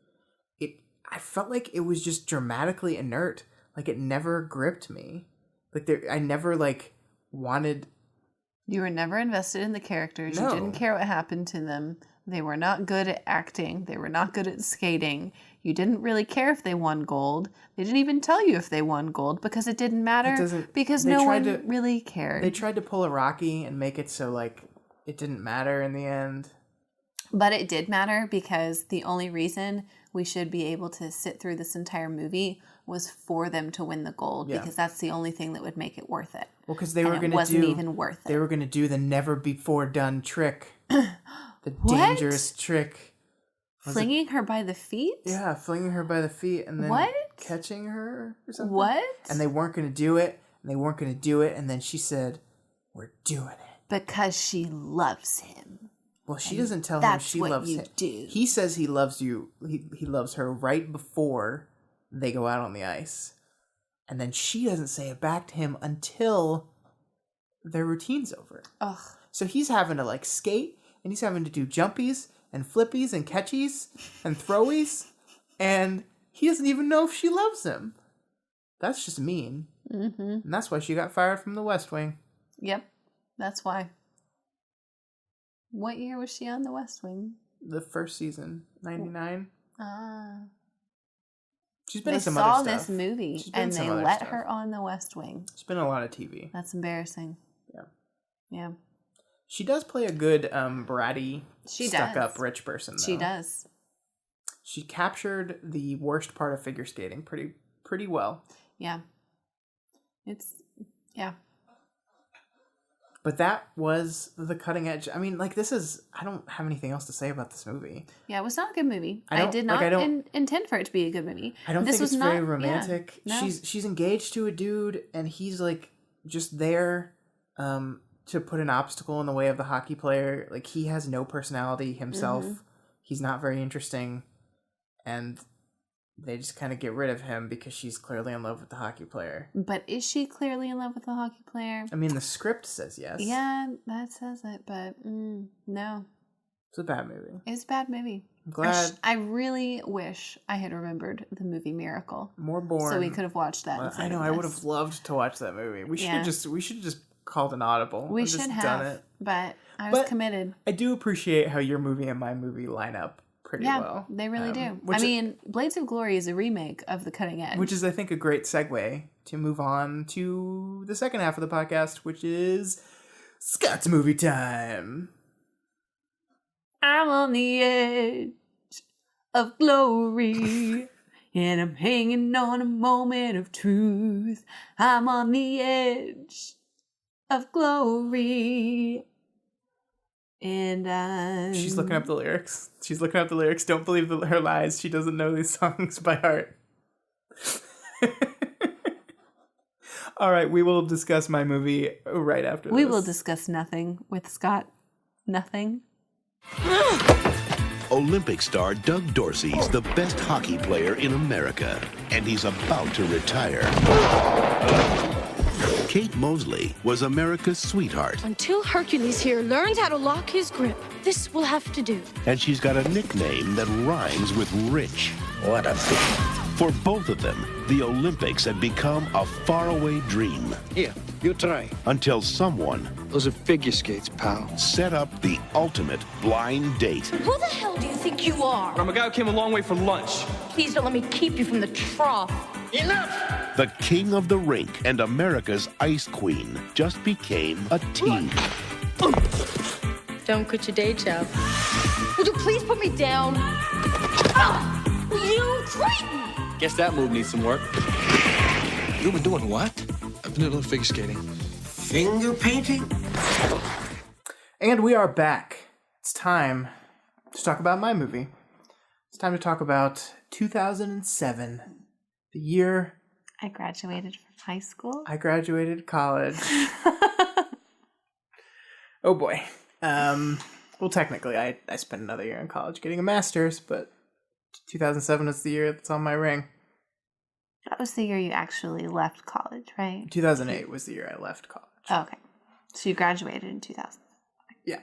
I felt like it was just dramatically inert. Like, it never gripped me. Like, I never, like, wanted... You were never invested in the characters. No. You didn't care what happened to them. They were not good at acting. They were not good at skating. You didn't really care if they won gold. They didn't even tell you if they won gold because it didn't matter because no one really cared. They tried to pull a Rocky and make it so, like, it didn't matter in the end. But it did matter because the only reason we should be able to sit through this entire movie was for them to win the gold because that's the only thing that would make it worth it. Well, because they were going to do... It wasn't even worth it. They were going to do the never-before-done trick. The dangerous trick. Flinging her by the feet? Yeah, flinging her by the feet and then catching her or something. What? And they weren't going to do it, and then she said, "We're doing it." Because she loves him. Well, she doesn't tell him she loves him. Do. He says he loves you. He loves her right before they go out on the ice. And then she doesn't say it back to him until their routine's over. Ugh. So he's having to, like, skate, and he's having to do jumpies and flippies and catchies and throwies, and he doesn't even know if she loves him. That's just mean. Mm-hmm. And that's why she got fired from the West Wing. Yep, that's why. What year was she on the West Wing? The first season, 99. She's been they in some other stuff. They saw this movie, and they let her on the West Wing. She's been in a lot of TV. That's embarrassing. Yeah. Yeah. She does play a good bratty, stuck-up rich person, though. She does. She captured the worst part of figure skating pretty well. Yeah. Yeah. But that was The Cutting Edge. I mean, like, I don't have anything else to say about this movie. Yeah, it was not a good movie. I did not intend for it to be a good movie. I don't think it's very romantic. Yeah, no. She's engaged to a dude, and he's, like, just there to put an obstacle in the way of the hockey player. Like, he has no personality himself. Mm-hmm. He's not very interesting. And they just kind of get rid of him because she's clearly in love with the hockey player. But is she clearly in love with the hockey player? I mean, the script says yes. Yeah, that says it, but no. It's a bad movie. It's a bad movie. I'm glad. I really wish I had remembered the movie Miracle. More boring. So we could have watched that. I know. I would have loved to watch that movie. We should have just called an audible. We should have done it. But I was committed. I do appreciate how your movie and my movie line up pretty well. Yeah, they really do. I mean, Blades of Glory is a remake of The Cutting Edge. Which is, I think, a great segue to move on to the second half of the podcast, which is Scott's Movie Time. I'm on the edge of glory, and I'm hanging on a moment of truth. I'm on the edge of glory. And she's looking up the lyrics. Don't believe her lies. She doesn't know these songs by heart. All right, we will discuss my movie right after this. We will discuss nothing with Scott. Nothing. Olympic star Doug Dorsey's the best hockey player in America, and he's about to retire. Kate Mosley was America's sweetheart. Until Hercules here learns how to lock his grip, this will have to do. And she's got a nickname that rhymes with rich. What a thing. For both of them, the Olympics had become a faraway dream. Here, you try. Until someone... Those are figure skates, pal. ...set up the ultimate blind date. Who the hell do you think you are? I'm a guy who came a long way for lunch. Please don't let me keep you from the trough. Enough! The king of the rink and America's ice queen just became a team. Don't quit your day job. Would you please put me down? You cretin! Guess that move needs some work. You've been doing what? I've been doing figure skating. Finger painting? And we are back. It's time to talk about my movie. It's time to talk about 2007, the year I graduated from high school. I graduated college. Oh boy. Well, technically, I spent another year in college getting a master's, but 2007 is the year that's on my ring. That was the year you actually left college, right? 2008 was the year I left college. Oh, okay. So you graduated in 2000. Yeah.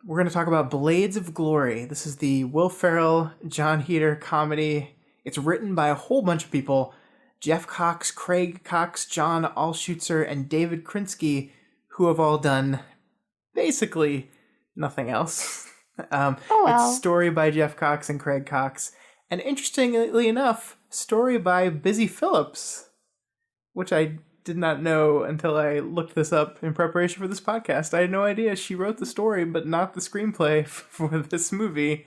We're going to talk about Blades of Glory. This is the Will Ferrell, John Heder comedy. It's written by a whole bunch of people. Jeff Cox, Craig Cox, John Alschutzer, and David Krinsky, who have all done basically nothing else. It's a story by Jeff Cox and Craig Cox. And interestingly enough, story by Busy Phillips, which I did not know until I looked this up in preparation for this podcast. I had no idea she wrote the story, but not the screenplay for this movie.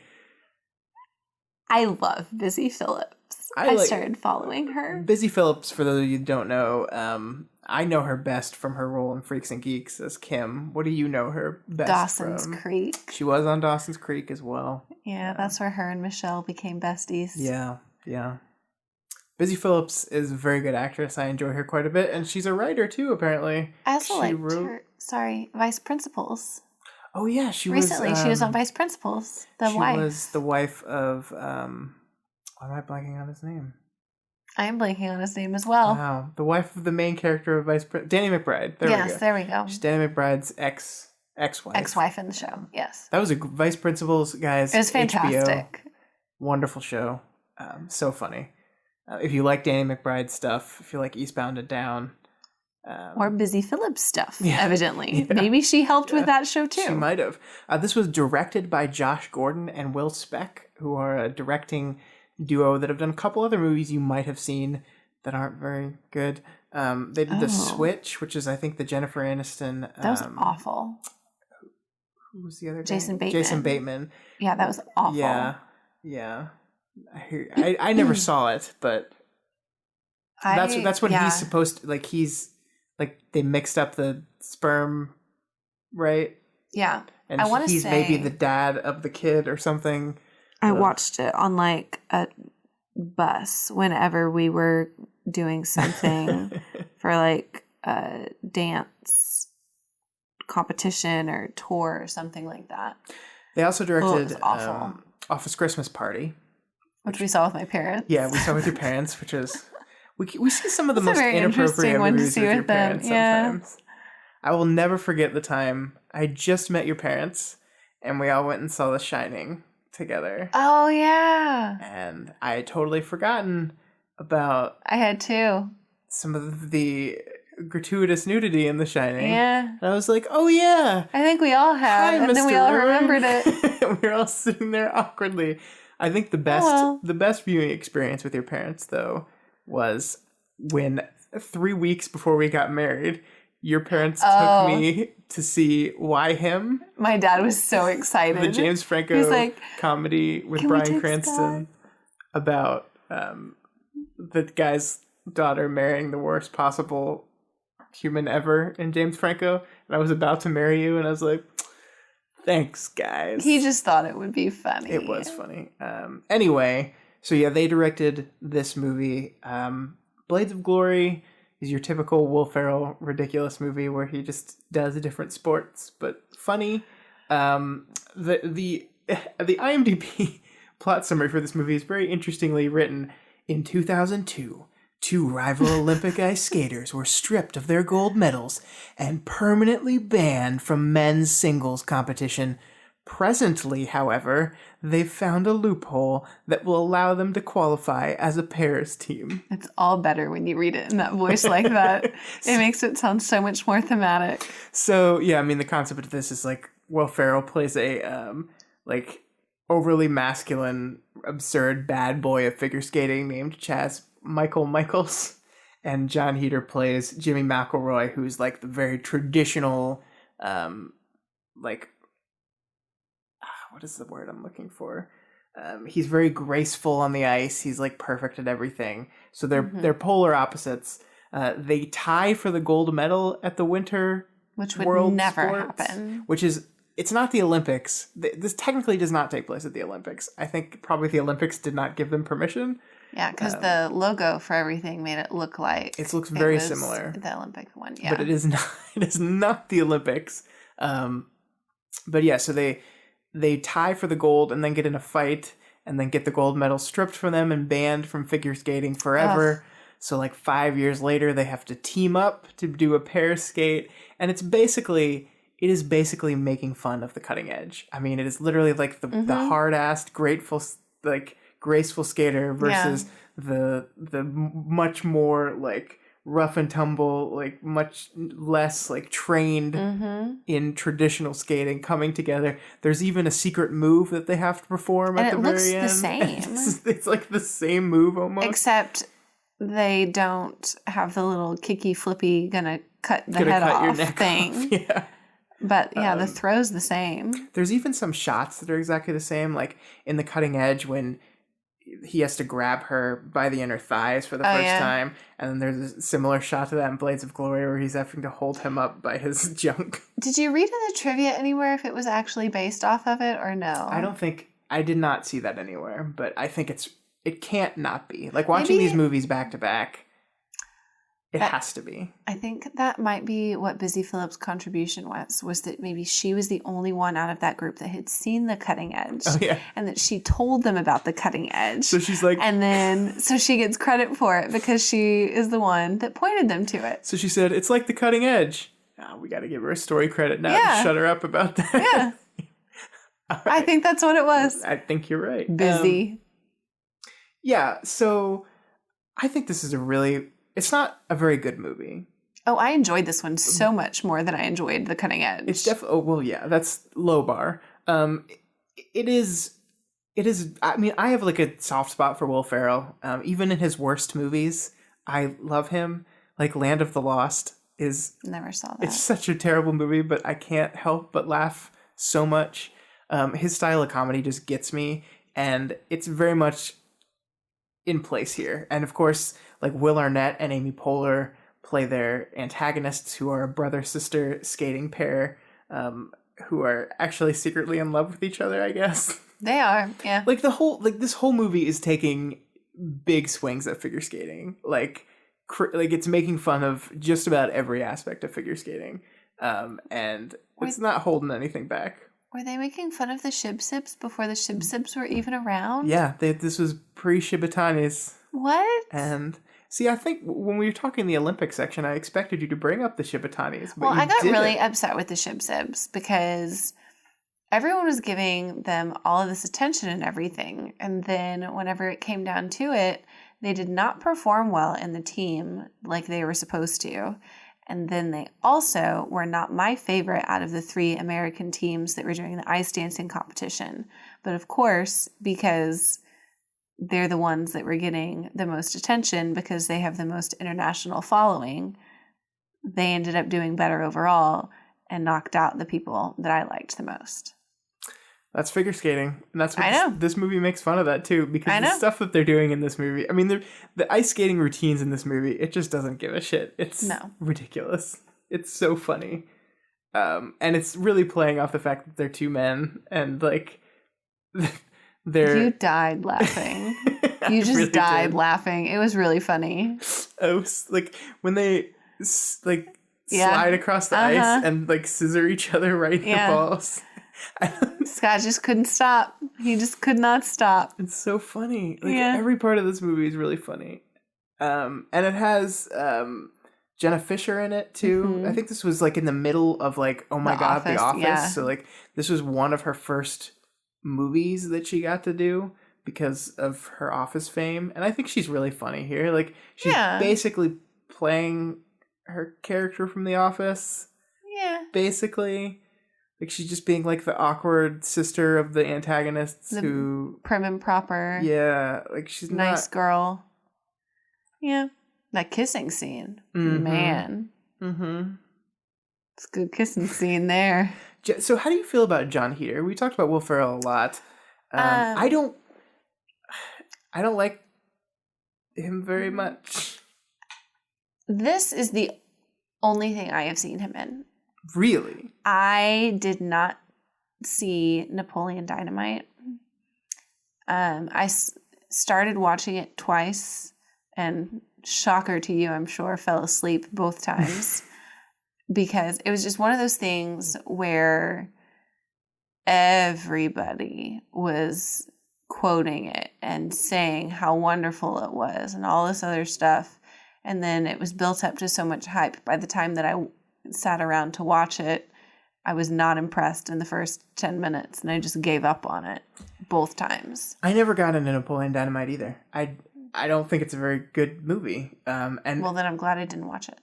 I love Busy Phillips. I started following her. Busy Phillips, for those of you who don't know, I know her best from her role in Freaks and Geeks as Kim. What do you know her best from? Dawson's Creek. She was on Dawson's Creek as well. Yeah, that's where her and Michelle became besties. Yeah. Busy Phillips is a very good actress. I enjoy her quite a bit, and she's a writer too, apparently. I also liked her. Sorry, Vice Principals. Oh yeah, she was on Vice Principals. She was the wife of. Why am I blanking on his name? I am blanking on his name as well. Wow, the wife of the main character of Danny McBride. There we go. She's Danny McBride's ex-wife. Ex-wife in the show. Yes. That was a Vice Principals, guys. It was fantastic. HBO, wonderful show. So funny. If you like Danny McBride stuff, if you like Eastbound and Down. Or Busy Phillips stuff, evidently. Yeah. Maybe she helped with that show too. She might have. This was directed by Josh Gordon and Will Speck, who are a directing duo that have done a couple other movies you might have seen that aren't very good. They did The Switch, which is, I think, the Jennifer Aniston. That was awful. Who was the other guy? Jason Bateman. Jason Bateman. Yeah, that was awful. Yeah. I never saw it, but that's when he's supposed to, he's they mixed up the sperm, right? Yeah. And he's maybe the dad of the kid or something. I watched it on a bus whenever we were doing something for a dance competition or tour or something like that. They also directed Office Christmas Party. Which we saw with my parents. Yeah, we saw with your parents, which is... We see some of the most inappropriate movies with your parents sometimes. I will never forget the time I just met your parents, and we all went and saw The Shining together. Oh, yeah. And I had totally forgotten about... I had too. Some of the gratuitous nudity in The Shining. Yeah. And I was like, oh, yeah. I think we all have. Hi, and Mr. then we all Roy. remembered it. We were all sitting there awkwardly. I think the best viewing experience with your parents, though, was when 3 weeks before we got married, your parents took me to see Why Him? My dad was so excited. The James Franco comedy with Bryan Cranston about the guy's daughter marrying the worst possible human ever in James Franco. And I was about to marry you, and I was like, thanks, guys. He just thought it would be funny. It was funny. Anyway, so yeah, they directed this movie. Blades of Glory is your typical Will Ferrell ridiculous movie where he just does different sports, but funny. The IMDb plot summary for this movie is very interestingly written. In 2002, two rival Olympic ice skaters were stripped of their gold medals and permanently banned from men's singles competition. Presently, however, they've found a loophole that will allow them to qualify as a pairs team. It's all better when you read it in that voice like that. It makes it sound so much more thematic. So, yeah, I mean, the concept of this is Will Ferrell plays a, overly masculine, absurd bad boy of figure skating named Chaz Michaels. And John Heder plays Jimmy McElroy, who's the very traditional, what is the word I'm looking for? He's very graceful on the ice. He's like perfect at everything. So they're polar opposites. They tie for the gold medal at the Winter which would World never Sports, happen. which is, it's not the Olympics. This technically does not take place at the Olympics. I think probably the Olympics did not give them permission. Yeah, because the logo for everything made it look like it looks very similar. The Olympic one, yeah. But it is not. It is not the Olympics. But yeah, so they tie for the gold and then get in a fight and then get the gold medal stripped from them and banned from figure skating forever. Ugh. So like 5 years later, they have to team up to do a pair skate, and it is basically making fun of the cutting edge. I mean, it is literally like the hard-assed, graceful skater versus the much more like rough and tumble, like much less like trained in traditional skating coming together. There's even a secret move that they have to perform at the very end. It looks the same. It's like the same move almost. Except they don't have the little kicky flippy gonna cut the head off thing. Yeah. But yeah, the throw's the same. There's even some shots that are exactly the same, like in the cutting edge when he has to grab her by the inner thighs for the first time, and then there's a similar shot to that in Blades of Glory where he's having to hold him up by his junk. Did you read in the trivia anywhere if it was actually based off of it or no? I did not see that anywhere, but I think it can't not be. Like watching these movies back to back, it has to be. I think that might be what Busy Phillips' contribution was that maybe she was the only one out of that group that had seen the cutting edge. Oh, yeah. And that she told them about the cutting edge. So she's like... And then, so she gets credit for it because she is the one that pointed them to it. So she said, it's like the cutting edge. Oh, we got to give her a story credit now to shut her up about that. Yeah. Right. I think that's what it was. I think you're right. Busy. Yeah, so I think this is it's not a very good movie. Oh, I enjoyed this one so much more than I enjoyed The Cutting Edge. It's definitely, that's low bar. It is, I mean, I have like a soft spot for Will Ferrell. Even in his worst movies, I love him. Like Land of the Lost is... Never saw that. It's such a terrible movie, but I can't help but laugh so much. His style of comedy just gets me, and it's very much in place here. And of course, like Will Arnett and Amy Poehler play their antagonists, who are a brother-sister skating pair, who are actually secretly in love with each other, I guess. They are, yeah. Like this whole movie is taking big swings at figure skating. Like it's making fun of just about every aspect of figure skating. And it's not holding anything back. Were they making fun of the Shib-Sibs before the Shib-Sibs were even around? Yeah, this was pre-Shibatanis. What? And see, I think when we were talking the Olympic section, I expected you to bring up the Shibatanis. Well, I got really upset with the Shib-Sibs because everyone was giving them all of this attention and everything. And then whenever it came down to it, they did not perform well in the team like they were supposed to. And then they also were not my favorite out of the 3 American teams that were doing the ice dancing competition. But of course, because they're the ones that were getting the most attention because they have the most international following, they ended up doing better overall and knocked out the people that I liked the most. That's figure skating. And that's what this movie makes fun of that too, because the stuff that they're doing in this movie, I mean, the ice skating routines in this movie, it just doesn't give a shit. It's ridiculous. It's so funny. And it's really playing off the fact that they're 2 men and like You died laughing. You just really died laughing. It was really funny. Oh, like when they like slide across the ice and like scissor each other right in the balls. Scott just couldn't stop. He just could not stop. It's so funny. Like every part of this movie is really funny. And it has Jenna Fisher in it too. Mm-hmm. I think this was like in the middle of like, oh my God, The Office. Yeah. So like this was one of her first movies that she got to do because of her Office fame. And I think she's really funny here. Like she's basically playing her character from The Office. Yeah. Basically. Like, she's just being, like, the awkward sister of the antagonists who... Prim and proper. Yeah. Like, she's nice girl. Yeah. That kissing scene. Mm-hmm. Man. Mm-hmm. It's a good kissing scene there. So how do you feel about John Heater? We talked about Will Ferrell a lot. I don't like him very much. This is the only thing I have seen him in. Really? I did not see Napoleon Dynamite. I started watching it twice, and shocker to you, I'm sure, fell asleep both times because it was just one of those things where everybody was quoting it and saying how wonderful it was and all this other stuff. And then it was built up to so much hype. By the time that I sat around to watch it, I was not impressed in the first 10 minutes, and I just gave up on it both times. I never got into Napoleon Dynamite either. I don't think it's a very good movie. And well, then I'm glad I didn't watch it.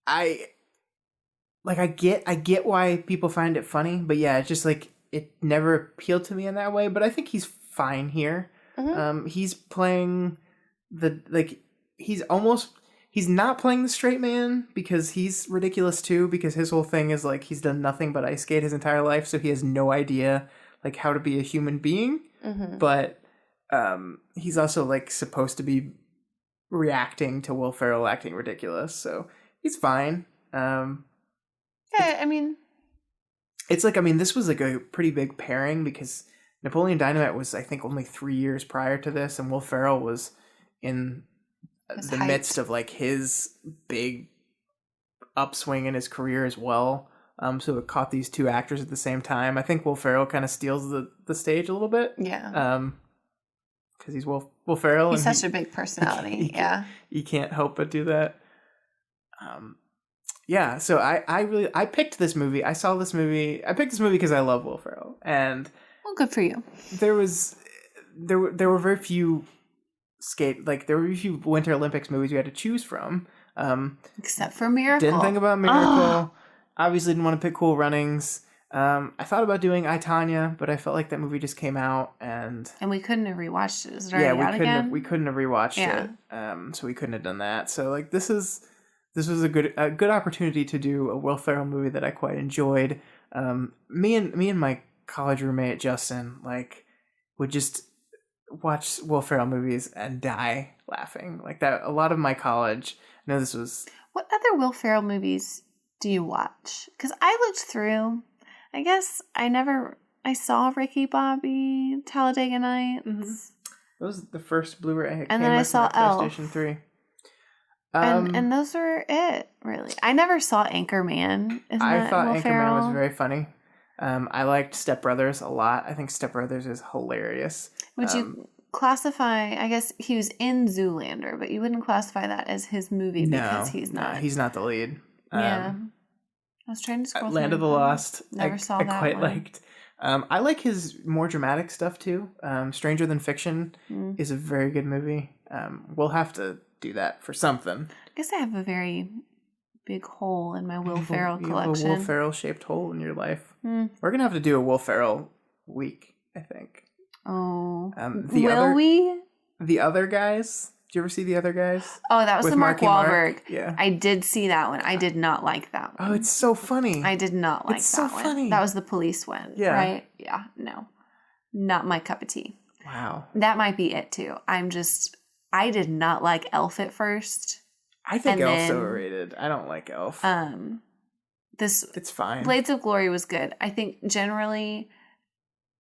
I get why people find it funny, but yeah, it's just like it never appealed to me in that way. But I think he's fine here. Mm-hmm. He's playing he's not playing the straight man because he's ridiculous too, because his whole thing is like he's done nothing but ice skate his entire life, so he has no idea like how to be a human being. Mm-hmm. But he's also like supposed to be reacting to Will Ferrell acting ridiculous, so he's fine. Yeah, I mean, it's like, I mean, this was like a pretty big pairing because Napoleon Dynamite was, I think, only 3 years prior to this, and Will Ferrell was in the midst of like his big upswing in his career as well. So it caught these two actors at the same time. I think Will Ferrell kind of steals the stage a little bit. Yeah. Because he's Will Ferrell. He's such a big personality. Yeah. You can't help but do that. Yeah. So I picked this movie. I picked this movie because I love Will Ferrell, and well, good for you. There were very few there were a few Winter Olympics movies you had to choose from. Except for Miracle. Didn't think about Miracle. Obviously didn't want to pick Cool Runnings. I thought about doing I, Tonya, but I felt like that movie just came out and we couldn't have rewatched it. Is it already out again? We couldn't have rewatched it. So we couldn't have done that. So like this was a good opportunity to do a Will Ferrell movie that I quite enjoyed. Me and my college roommate Justin would just watch Will Ferrell movies and die laughing like that. A lot of my college. No, this was. What other Will Ferrell movies do you watch? Because I looked through. I guess I saw Ricky Bobby, Talladega Nights. Mm-hmm. That was the first Blu-ray. And then I saw Elf. PlayStation 3. And those were it, really. I never saw Anchorman. I thought Will Anchorman was very funny. I liked Step Brothers a lot. I think Step Brothers is hilarious. Would you classify, I guess he was in Zoolander, but you wouldn't classify that as his movie because he's not. No, he's not the lead. Yeah. I was trying to scroll through. Land of the Lost. Never saw that. I quite liked. I like his more dramatic stuff too. Stranger Than Fiction is a very good movie. We'll have to do that for something. I guess I have a very big hole in my Will Ferrell collection. You have a Will Ferrell shaped hole in your life. We're gonna have to do a Will Ferrell week, I think. Oh, will we? The Other Guys. Did you ever see The Other Guys? Oh, that was the Mark Wahlberg. Yeah, I did see that one. I did not like that one. Oh, it's so funny. I did not like that one. It's so funny. That was the police one, right? Yeah, no, not my cup of tea. Wow, that might be it too. I did not like Elf at first. I think Elf's overrated. I don't like Elf. It's fine. Blades of Glory was good. I think generally,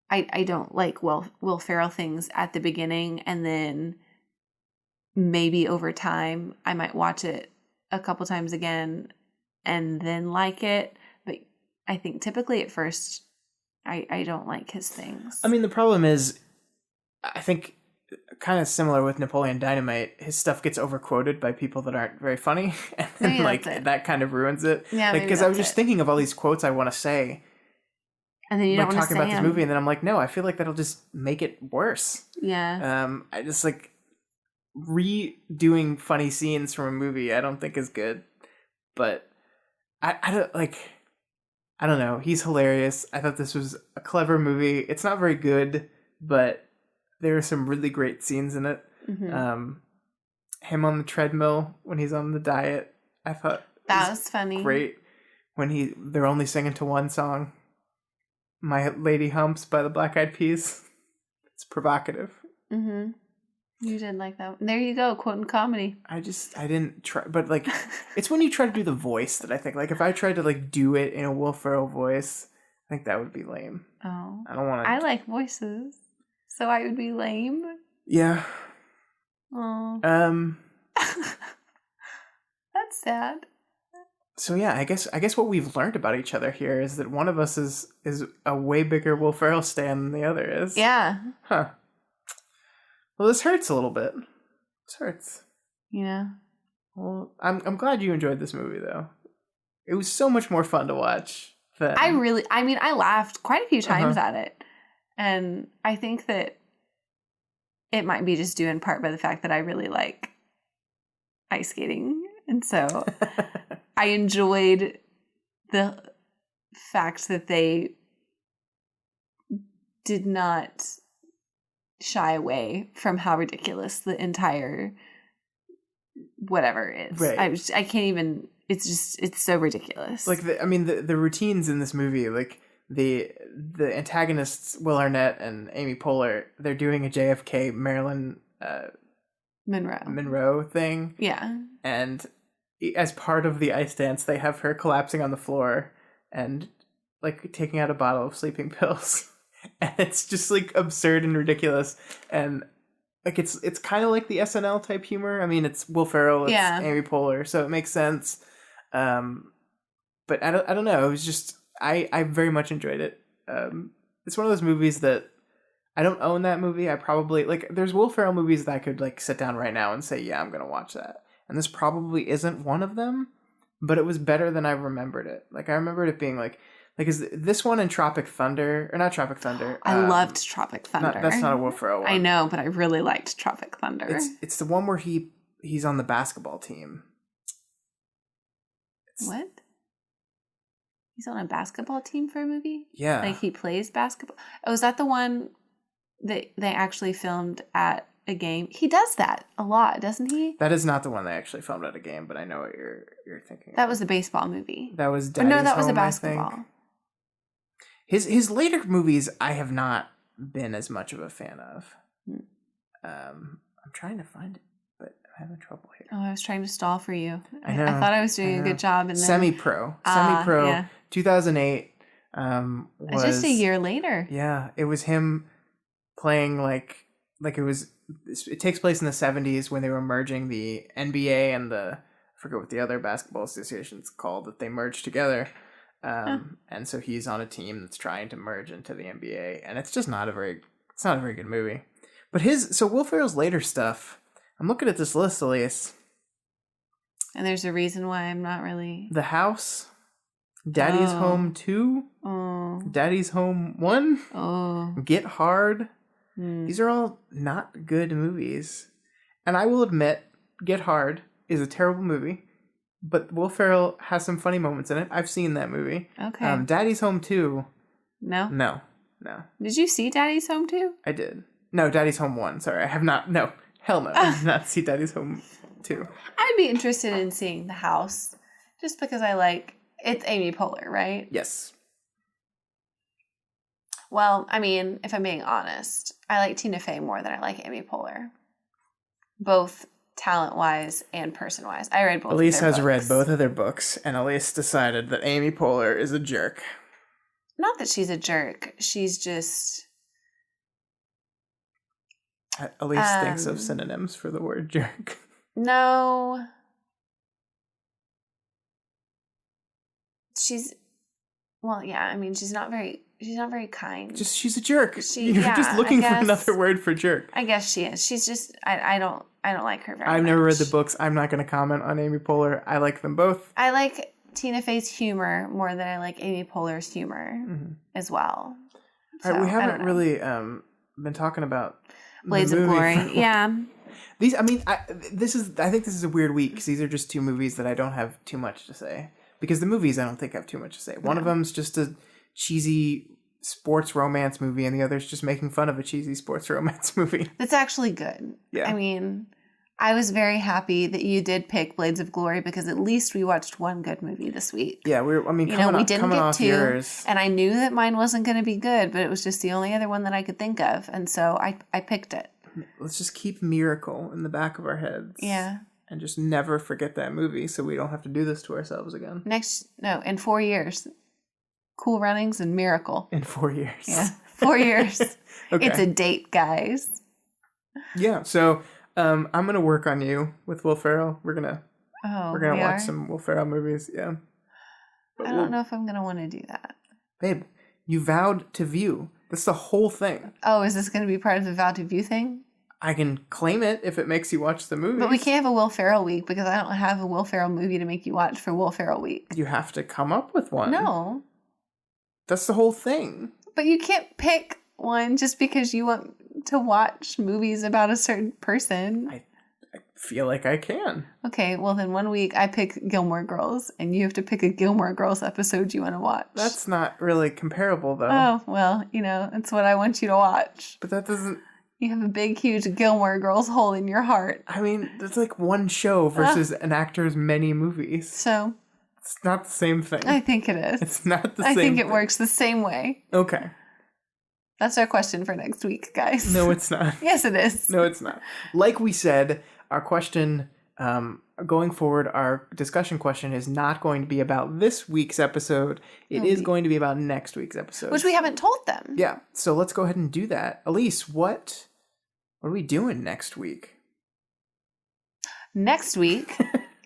I don't like Will Ferrell things at the beginning, and then maybe over time I might watch it a couple times again and then like it. But I think typically at first I don't like his things. I mean, the problem is, I think kind of similar with Napoleon Dynamite, his stuff gets overquoted by people that aren't very funny, and then, that kind of ruins it. Yeah, because I was just thinking of all these quotes I want to say, and then you don't want to talk about this movie, and then I'm like, no, I feel like that'll just make it worse. Yeah. I just redoing funny scenes from a movie I don't think is good, but I don't know. He's hilarious. I thought this was a clever movie. It's not very good, but there are some really great scenes in it. Mm-hmm. Him on the treadmill when he's on the diet, I thought that was funny. Great when they're only singing to one song. My Lady Humps by the Black Eyed Peas. It's provocative. Mm-hmm. You did like that. There you go, quoting comedy. I didn't try, but like, it's when you try to do the voice that I think, like, if I tried to like do it in a Will Ferrell voice, I think that would be lame. Oh. I don't want to. I like voices, so I would be lame. Yeah. Oh. That's sad. So yeah, I guess what we've learned about each other here is that one of us is a way bigger Will Ferrell stan than the other is. Yeah. Huh. Well, this hurts a little bit. This hurts. Yeah. Well, I'm glad you enjoyed this movie though. It was so much more fun to watch than I laughed quite a few times at it. And I think that it might be just due in part by the fact that I really like ice skating. And so I enjoyed the fact that they did not shy away from how ridiculous the entire whatever is. Right. I can't even, it's so ridiculous. Like, the routines in this movie, like the antagonists, Will Arnett and Amy Poehler, they're doing a JFK Marilyn Monroe thing. Yeah. And as part of the ice dance, they have her collapsing on the floor and like taking out a bottle of sleeping pills. And it's just like absurd and ridiculous. And like it's kind of like the SNL type humor. I mean, it's Will Ferrell, it's Amy Poehler, so it makes sense. But I don't know. It was just I very much enjoyed it. It's one of those movies that I don't own that movie. I probably like there's Will Ferrell movies that I could like sit down right now and say, yeah, I'm gonna watch that. And this probably isn't one of them, but it was better than I remembered it. Like I remembered it being like is this one in Tropic Thunder or not Tropic Thunder? I loved Tropic Thunder. That's not a Will Ferrell one. I know, but I really liked Tropic Thunder. It's the one where he's on the basketball team. What? He's on a basketball team for a movie? Yeah. Like he plays basketball? Oh, is that the one that they actually filmed at a game? He does that a lot, doesn't he? That is not the one they actually filmed at a game, but I know what you're thinking. That was a baseball movie. That was Daddy's no, that was Home, a basketball. His later movies I have not been as much of a fan of. I'm trying to find it, but I'm having trouble here. Oh, I was trying to stall for you. I know. I thought I was doing a good job. And then... Semi-Pro, yeah. 2008. Was just a year later. Yeah, it was him playing like it takes place in the 70s when they were merging the NBA and I forget what the other basketball association's called that they merged together. And so he's on a team that's trying to merge into the NBA, and it's just not a very good movie. But Will Ferrell's later stuff, I'm looking at this list, Elyse. And there's a reason why I'm not really... The House, Daddy's Home 2, Daddy's Home 1, Get Hard. These are all not good movies. And I will admit, Get Hard is a terrible movie. But Will Ferrell has some funny moments in it. I've seen that movie. Okay. Daddy's Home 2. No. No. Did you see Daddy's Home 2? I did. No, Daddy's Home 1. Sorry, I have not. No. Hell no. I did not see Daddy's Home 2. I'd be interested in seeing The House. Just because it's Amy Poehler, right? Yes. Well, I mean, if I'm being honest, I like Tina Fey more than I like Amy Poehler. Both talent-wise and person-wise. I read both Elyse of their has books. read both of their books, and Elyse decided that Amy Poehler is a jerk. Not that she's a jerk. She's just... Elyse thinks of synonyms for the word jerk. No. She's... Well, yeah, I mean, she's not very kind. She's a jerk. You're just looking for another word for jerk. I guess she is. She's just... I don't like her very much. I've never read the books. I'm not going to comment on Amy Poehler. I like them both. I like Tina Fey's humor more than I like Amy Poehler's humor as well. All right, we haven't really been talking about Blades of Glory. Yeah. These, I mean, I think this is a weird week because these are just two movies that I don't have too much to say. Because the movies I don't think have too much to say. One of them's just a cheesy sports romance movie, and the other's just making fun of a cheesy sports romance movie. That's actually good. Yeah. I mean, I was very happy that you did pick Blades of Glory because at least we watched one good movie this week. Yeah, we didn't get two, yours. And I knew that mine wasn't going to be good, but it was just the only other one that I could think of, and so I picked it. Let's just keep Miracle in the back of our heads. Yeah. And just never forget that movie so we don't have to do this to ourselves again. In 4 years. Cool Runnings and Miracle. In 4 years. Yeah, 4 years. Okay. It's a date, guys. Yeah, so I'm gonna work on you with Will Ferrell. We're gonna watch some Will Ferrell movies. Yeah. But I don't know if I'm gonna want to do that. Babe, you vowed to view. That's the whole thing. Oh, is this gonna be part of the vow to view thing? I can claim it if it makes you watch the movie. But we can't have a Will Ferrell week because I don't have a Will Ferrell movie to make you watch for Will Ferrell week. You have to come up with one. No. That's the whole thing. But you can't pick one just because you want to watch movies about a certain person. I feel like I can. Okay, well then 1 week I pick Gilmore Girls and you have to pick a Gilmore Girls episode you want to watch. That's not really comparable though. Oh, well, it's what I want you to watch. But that doesn't... You have a big, huge Gilmore Girls hole in your heart. I mean, that's like one show versus an actor's many movies. So... It's not the same thing. I think it is. It's not the same thing. I think it works the same way. Okay. That's our question for next week, guys. No, it's not. Yes, it is. No, it's not. Like we said, our question, going forward, our discussion question is not going to be about this week's episode. It is going to be about next week's episode. Which we haven't told them. Yeah. So let's go ahead and do that. Elyse, what are we doing next week? Next week...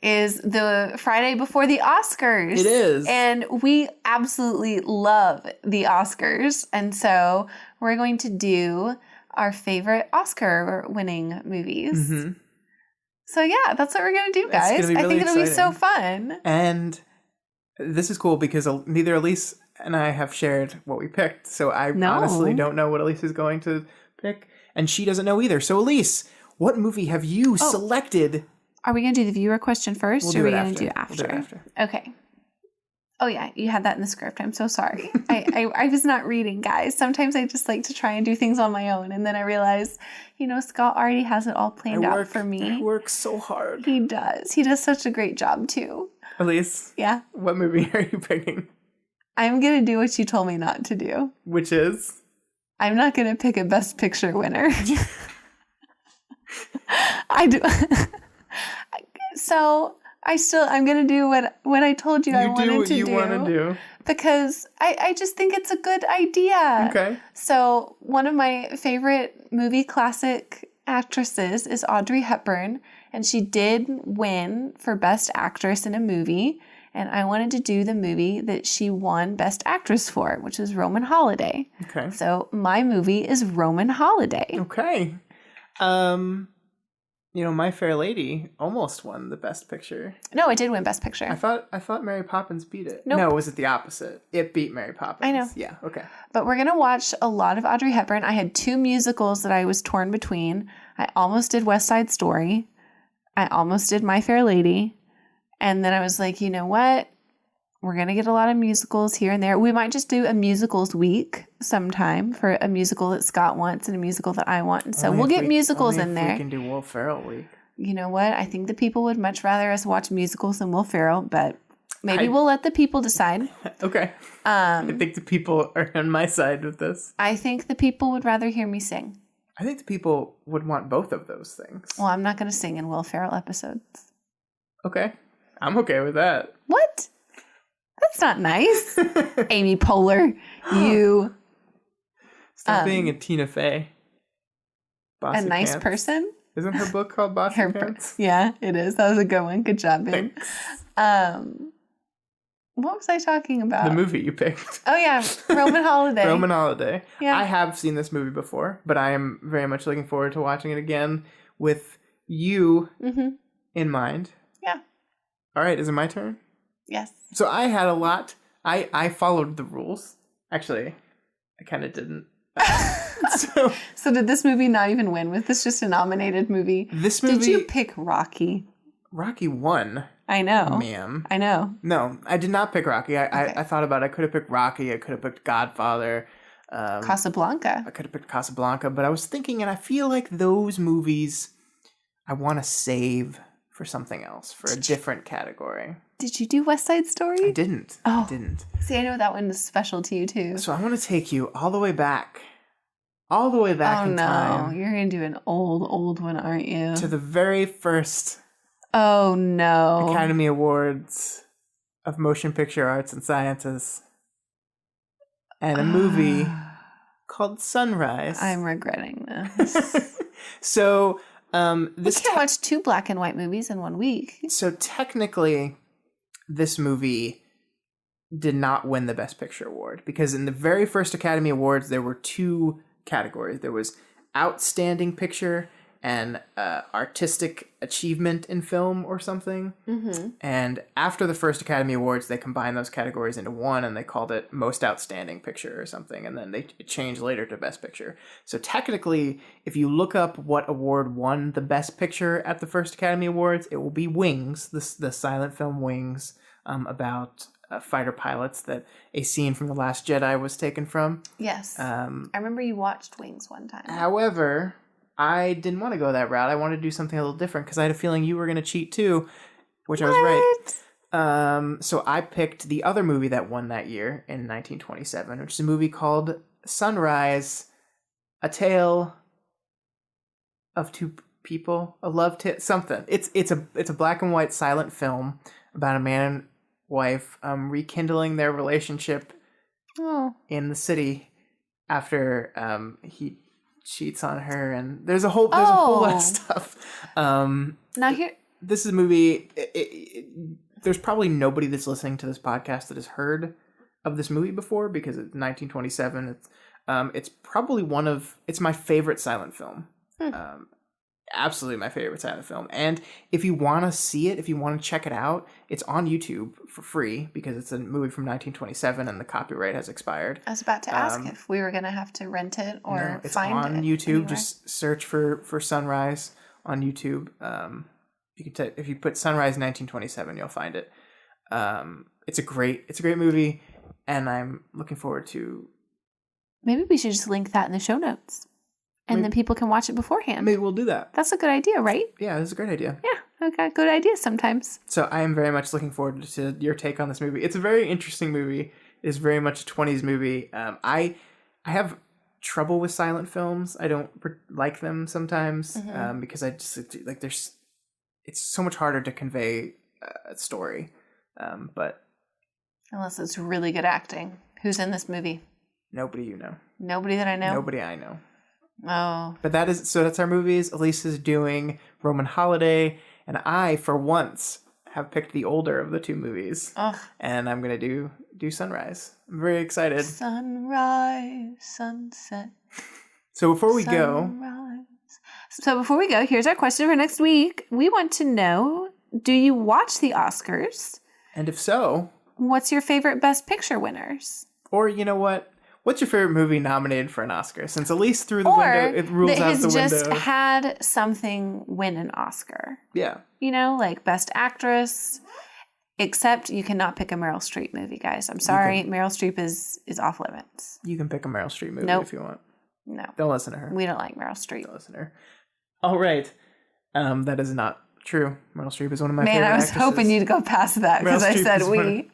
is the Friday before the Oscars. It is. And we absolutely love the Oscars. And so we're going to do our favorite Oscar-winning movies. Mm-hmm. So yeah, that's what we're going to do, guys. Really I think exciting. it'll be so fun. And this is cool because neither Elyse and I have shared what we picked. So I honestly don't know what Elyse is going to pick. And she doesn't know either. So Elyse, what movie have you selected? Are we going to do the viewer question first, or are we going to do after? We'll do it after. Okay. Oh, yeah. You had that in the script. I'm so sorry. I was not reading, guys. Sometimes I just like to try and do things on my own. And then I realize, Scott already has it all planned out for me. I work so hard. He does. He does such a great job, too. Elyse? Yeah? What movie are you picking? I'm going to do what you told me not to do. Which is? I'm not going to pick a Best Picture winner. I do... So I'm going to do what I told you I wanted to do. You do what you want to do. Because I just think it's a good idea. Okay. So one of my favorite movie classic actresses is Audrey Hepburn. And she did win for Best Actress in a movie. And I wanted to do the movie that she won Best Actress for, which is Roman Holiday. Okay. So my movie is Roman Holiday. Okay. My Fair Lady almost won the Best Picture. No, it did win Best Picture. I thought Mary Poppins beat it. Nope. No, was it the opposite? It beat Mary Poppins. I know. Yeah, okay. But we're going to watch a lot of Audrey Hepburn. I had 2 musicals that I was torn between. I almost did West Side Story. I almost did My Fair Lady. And then I was like, you know what? We're going to get a lot of musicals here and there. We might just do a musicals week sometime for a musical that Scott wants and a musical that I want. And so we'll get musicals in there. We can do Will Ferrell week. You know what? I think the people would much rather us watch musicals than Will Ferrell, but maybe we'll let the people decide. Okay. I think the people are on my side with this. I think the people would rather hear me sing. I think the people would want both of those things. Well, I'm not going to sing in Will Ferrell episodes. Okay. I'm okay with that. What? That's not nice. Amy Poehler, you. Stop being a Tina Fey. Bossy a nice Pants. Person? Isn't her book called Bossy Pants? Yeah, it is. That was a good one. Good job, babe. What was I talking about? The movie you picked. Oh, yeah. Roman Holiday. Roman Holiday. Yeah. I have seen this movie before, but I am very much looking forward to watching it again with you in mind. Yeah. All right. Is it my turn? Yes. So I had a lot. I followed the rules. Actually, I kind of didn't. So did this movie not even win? Was this just a nominated movie? This movie. Did you pick Rocky? Rocky won. I know. Ma'am. I know. No, I did not pick Rocky. I thought about it. I could have picked Rocky. I could have picked Godfather. Casablanca. I could have picked Casablanca. But I was thinking, and I feel like those movies, I want to save for something else, for a different category. Did you do West Side Story? I didn't. Oh. I didn't. See, I know that one is special to you, too. So I want to take you all the way back. All the way back in time. Oh, no. You're going to do an old one, aren't you? To the very first Oh, no. Academy Awards of Motion Picture Arts and Sciences. And a movie called Sunrise. I'm regretting this. So, we can't watch 2 black and white movies in 1 week. So technically, this movie did not win the Best Picture award because in the very first Academy Awards, there were 2 categories. There was Outstanding Picture and Artistic Achievement in Film or something. Mm-hmm. And after the first Academy Awards, they combined those categories into one and they called it Most Outstanding Picture or something. And then they changed later to Best Picture. So technically, if you look up what award won the Best Picture at the first Academy Awards, it will be Wings, the silent film Wings, about fighter pilots that a scene from The Last Jedi was taken from. Yes. I remember you watched Wings one time. However, I didn't want to go that route. I wanted to do something a little different because I had a feeling you were going to cheat too, which I was right. So I picked the other movie that won that year in 1927, which is a movie called Sunrise, A Tale of Two People, a love tale, something. It's a black and white silent film about a man and wife rekindling their relationship in the city after he cheats on her, and there's a whole lot of stuff. Now here, this is a movie. There's probably nobody that's listening to this podcast that has heard of this movie before because it's 1927. It's probably it's my favorite silent film. Absolutely my favorite silent film. And if you want to see it, if you want to check it out, it's on YouTube for free because it's a movie from 1927 and the copyright has expired. I was about to ask if we were going to have to rent it or it's find on it YouTube. anywhere. Just search for Sunrise on YouTube. You can if you put Sunrise 1927, you'll find it. It's a great movie, and I'm looking forward to. Maybe we should just link that in the show notes. And then people can watch it beforehand. Maybe we'll do that. That's a good idea, right? Yeah, that's a great idea. Yeah, I've got good ideas sometimes. So I am very much looking forward to your take on this movie. It's a very interesting movie. It's very much a 20s movie. I have trouble with silent films. I don't like them sometimes because I just like it's so much harder to convey a story. But unless it's really good acting. Who's in this movie? Nobody you know. Nobody that I know? Nobody I know. Oh. But that's our movies. Elyse is doing Roman Holiday, and I, for once, have picked the older of the 2 movies. Ugh. And I'm going to do Sunrise. I'm very excited. Sunrise, sunset. So before we go, here's our question for next week. We want to know, do you watch the Oscars? And if so, what's your favorite Best Picture winners? Or you know what? What's your favorite movie nominated for an Oscar? Since Elyse threw the window, it rules out the window. Or just had something win an Oscar. Yeah. You know, like Best Actress. Except you cannot pick a Meryl Streep movie, guys. I'm sorry. Meryl Streep is off limits. You can pick a Meryl Streep movie if you want. No. Don't listen to her. We don't like Meryl Streep. Don't listen to her. All right. That is not true. Meryl Streep is one of my favorite actresses. Man, I was hoping you'd go past that because I said we.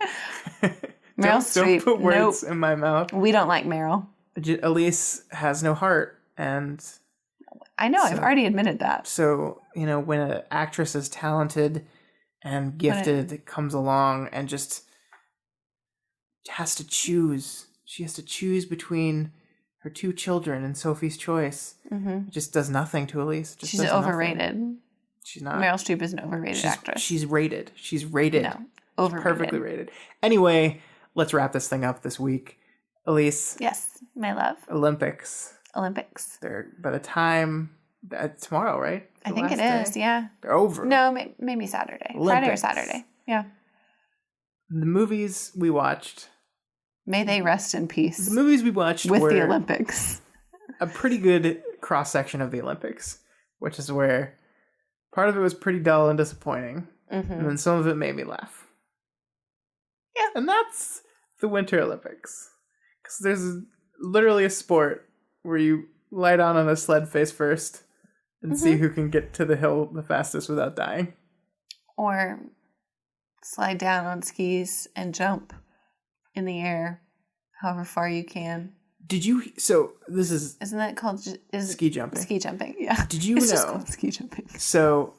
Meryl Streep. Don't put words in my mouth. We don't like Meryl. Elyse has no heart, and I know. I've already admitted that. So when an actress is talented and gifted comes along and just has to choose, she has to choose between her 2 children and Sophie's Choice. It just does nothing to Elyse. She's overrated. Nothing. She's not. Meryl Streep is an overrated actress. She's rated. She's rated. No, overrated. Perfectly rated. Anyway, let's wrap this thing up this week. Elyse. Yes, my love. Olympics. They're by the time tomorrow, right? I think it is. Yeah. They're over. No, maybe Saturday. Olympics. Friday or Saturday. Yeah. The movies we watched. May they rest in peace. The movies we watched with were the Olympics. A pretty good cross section of the Olympics, which is where part of it was pretty dull and disappointing, and then some of it made me laugh. Yeah, and that's the Winter Olympics, because there's literally a sport where you lie down on a sled face first and see who can get to the hill the fastest without dying. Or slide down on skis and jump in the air however far you can. Did you... So, this is... Isn't that called... ski jumping. Ski jumping, yeah. Did you it's know... just called ski jumping. So,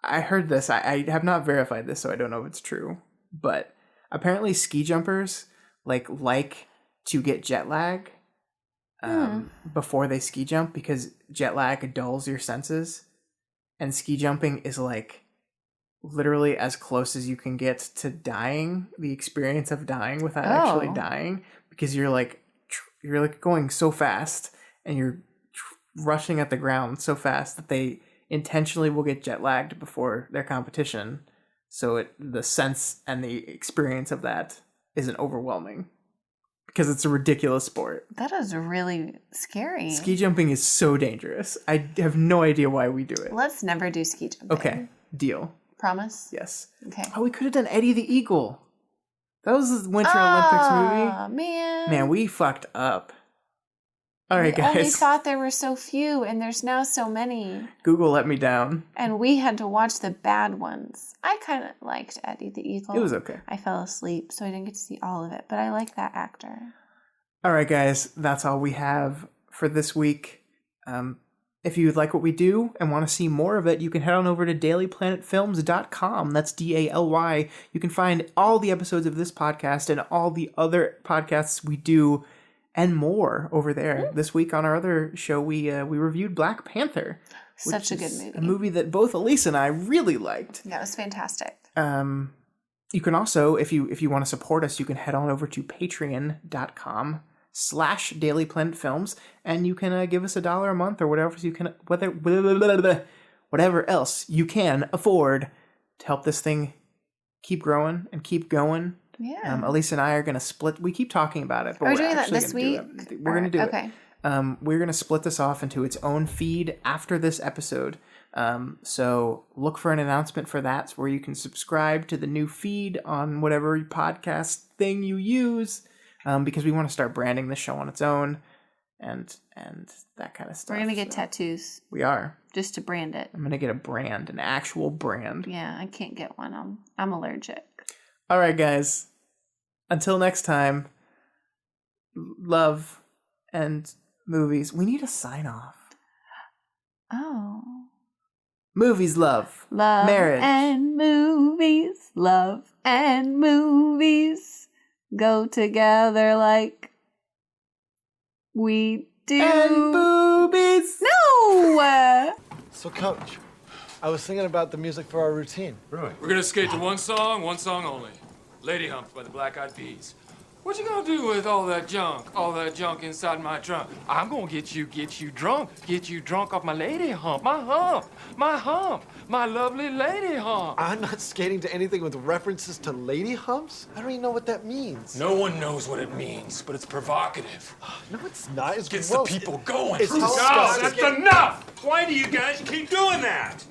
I heard this. I have not verified this, so I don't know if it's true. But apparently ski jumpers like to get jet lag before they ski jump, because jet lag dulls your senses. And ski jumping is like literally as close as you can get to dying, the experience of dying without actually dying, because you're like going so fast and you're rushing at the ground so fast that they intentionally will get jet lagged before their competition, so the sense and the experience of that isn't overwhelming, because it's a ridiculous sport. That is really scary. Ski jumping is so dangerous. I have no idea why we do it. Let's never do ski jumping. Okay, deal. Promise? Yes. Okay. Oh, we could have done Eddie the Eagle. That was the Winter Olympics movie. Oh, man. Man, we fucked up. All right, guys. We only thought there were so few, and there's now so many. Google let me down. And we had to watch the bad ones. I kind of liked Eddie the Eagle. It was okay. I fell asleep, so I didn't get to see all of it, but I like that actor. All right, guys. That's all we have for this week. If you like what we do and want to see more of it, you can head on over to dailyplanetfilms.com. That's DALY. You can find all the episodes of this podcast and all the other podcasts we do and more over there. This week on our other show, we reviewed Black Panther. Such a good movie. A movie that both Elyse and I really liked. That was fantastic. You can also, if you want to support us, you can head on over to patreon.com/dailyplanetfilms, and you can give us $1 a month or whatever else you can afford to help this thing keep growing and keep going. Yeah. Elyse and I are going to split. We keep talking about it, but we're doing that this week. We're going to do it. Okay. We're going to split this off into its own feed after this episode. So look for an announcement for that, where you can subscribe to the new feed on whatever podcast thing you use, because we want to start branding the show on its own and that kind of stuff. We're going to get tattoos. We are. Just to brand it. I'm going to get a brand, an actual brand. Yeah, I can't get one. I'm allergic. All right, guys. Until next time, love and movies. We need a sign off. Oh. Movies, love. Marriage. And movies. Love and movies go together like we do. And boobies. No! So, Coach, I was thinking about the music for our routine. Really? We're gonna skate to one song only. Lady Hump by the Black Eyed Peas. What you gonna do with all that junk inside my trunk? I'm gonna get you drunk off my lady hump, my lovely lady hump. I'm not skating to anything with references to lady humps. I don't even know what that means. No one knows what it means, but it's provocative. No, it's not. It's gets gross. the people going. It's That's enough! Why do you guys keep doing that?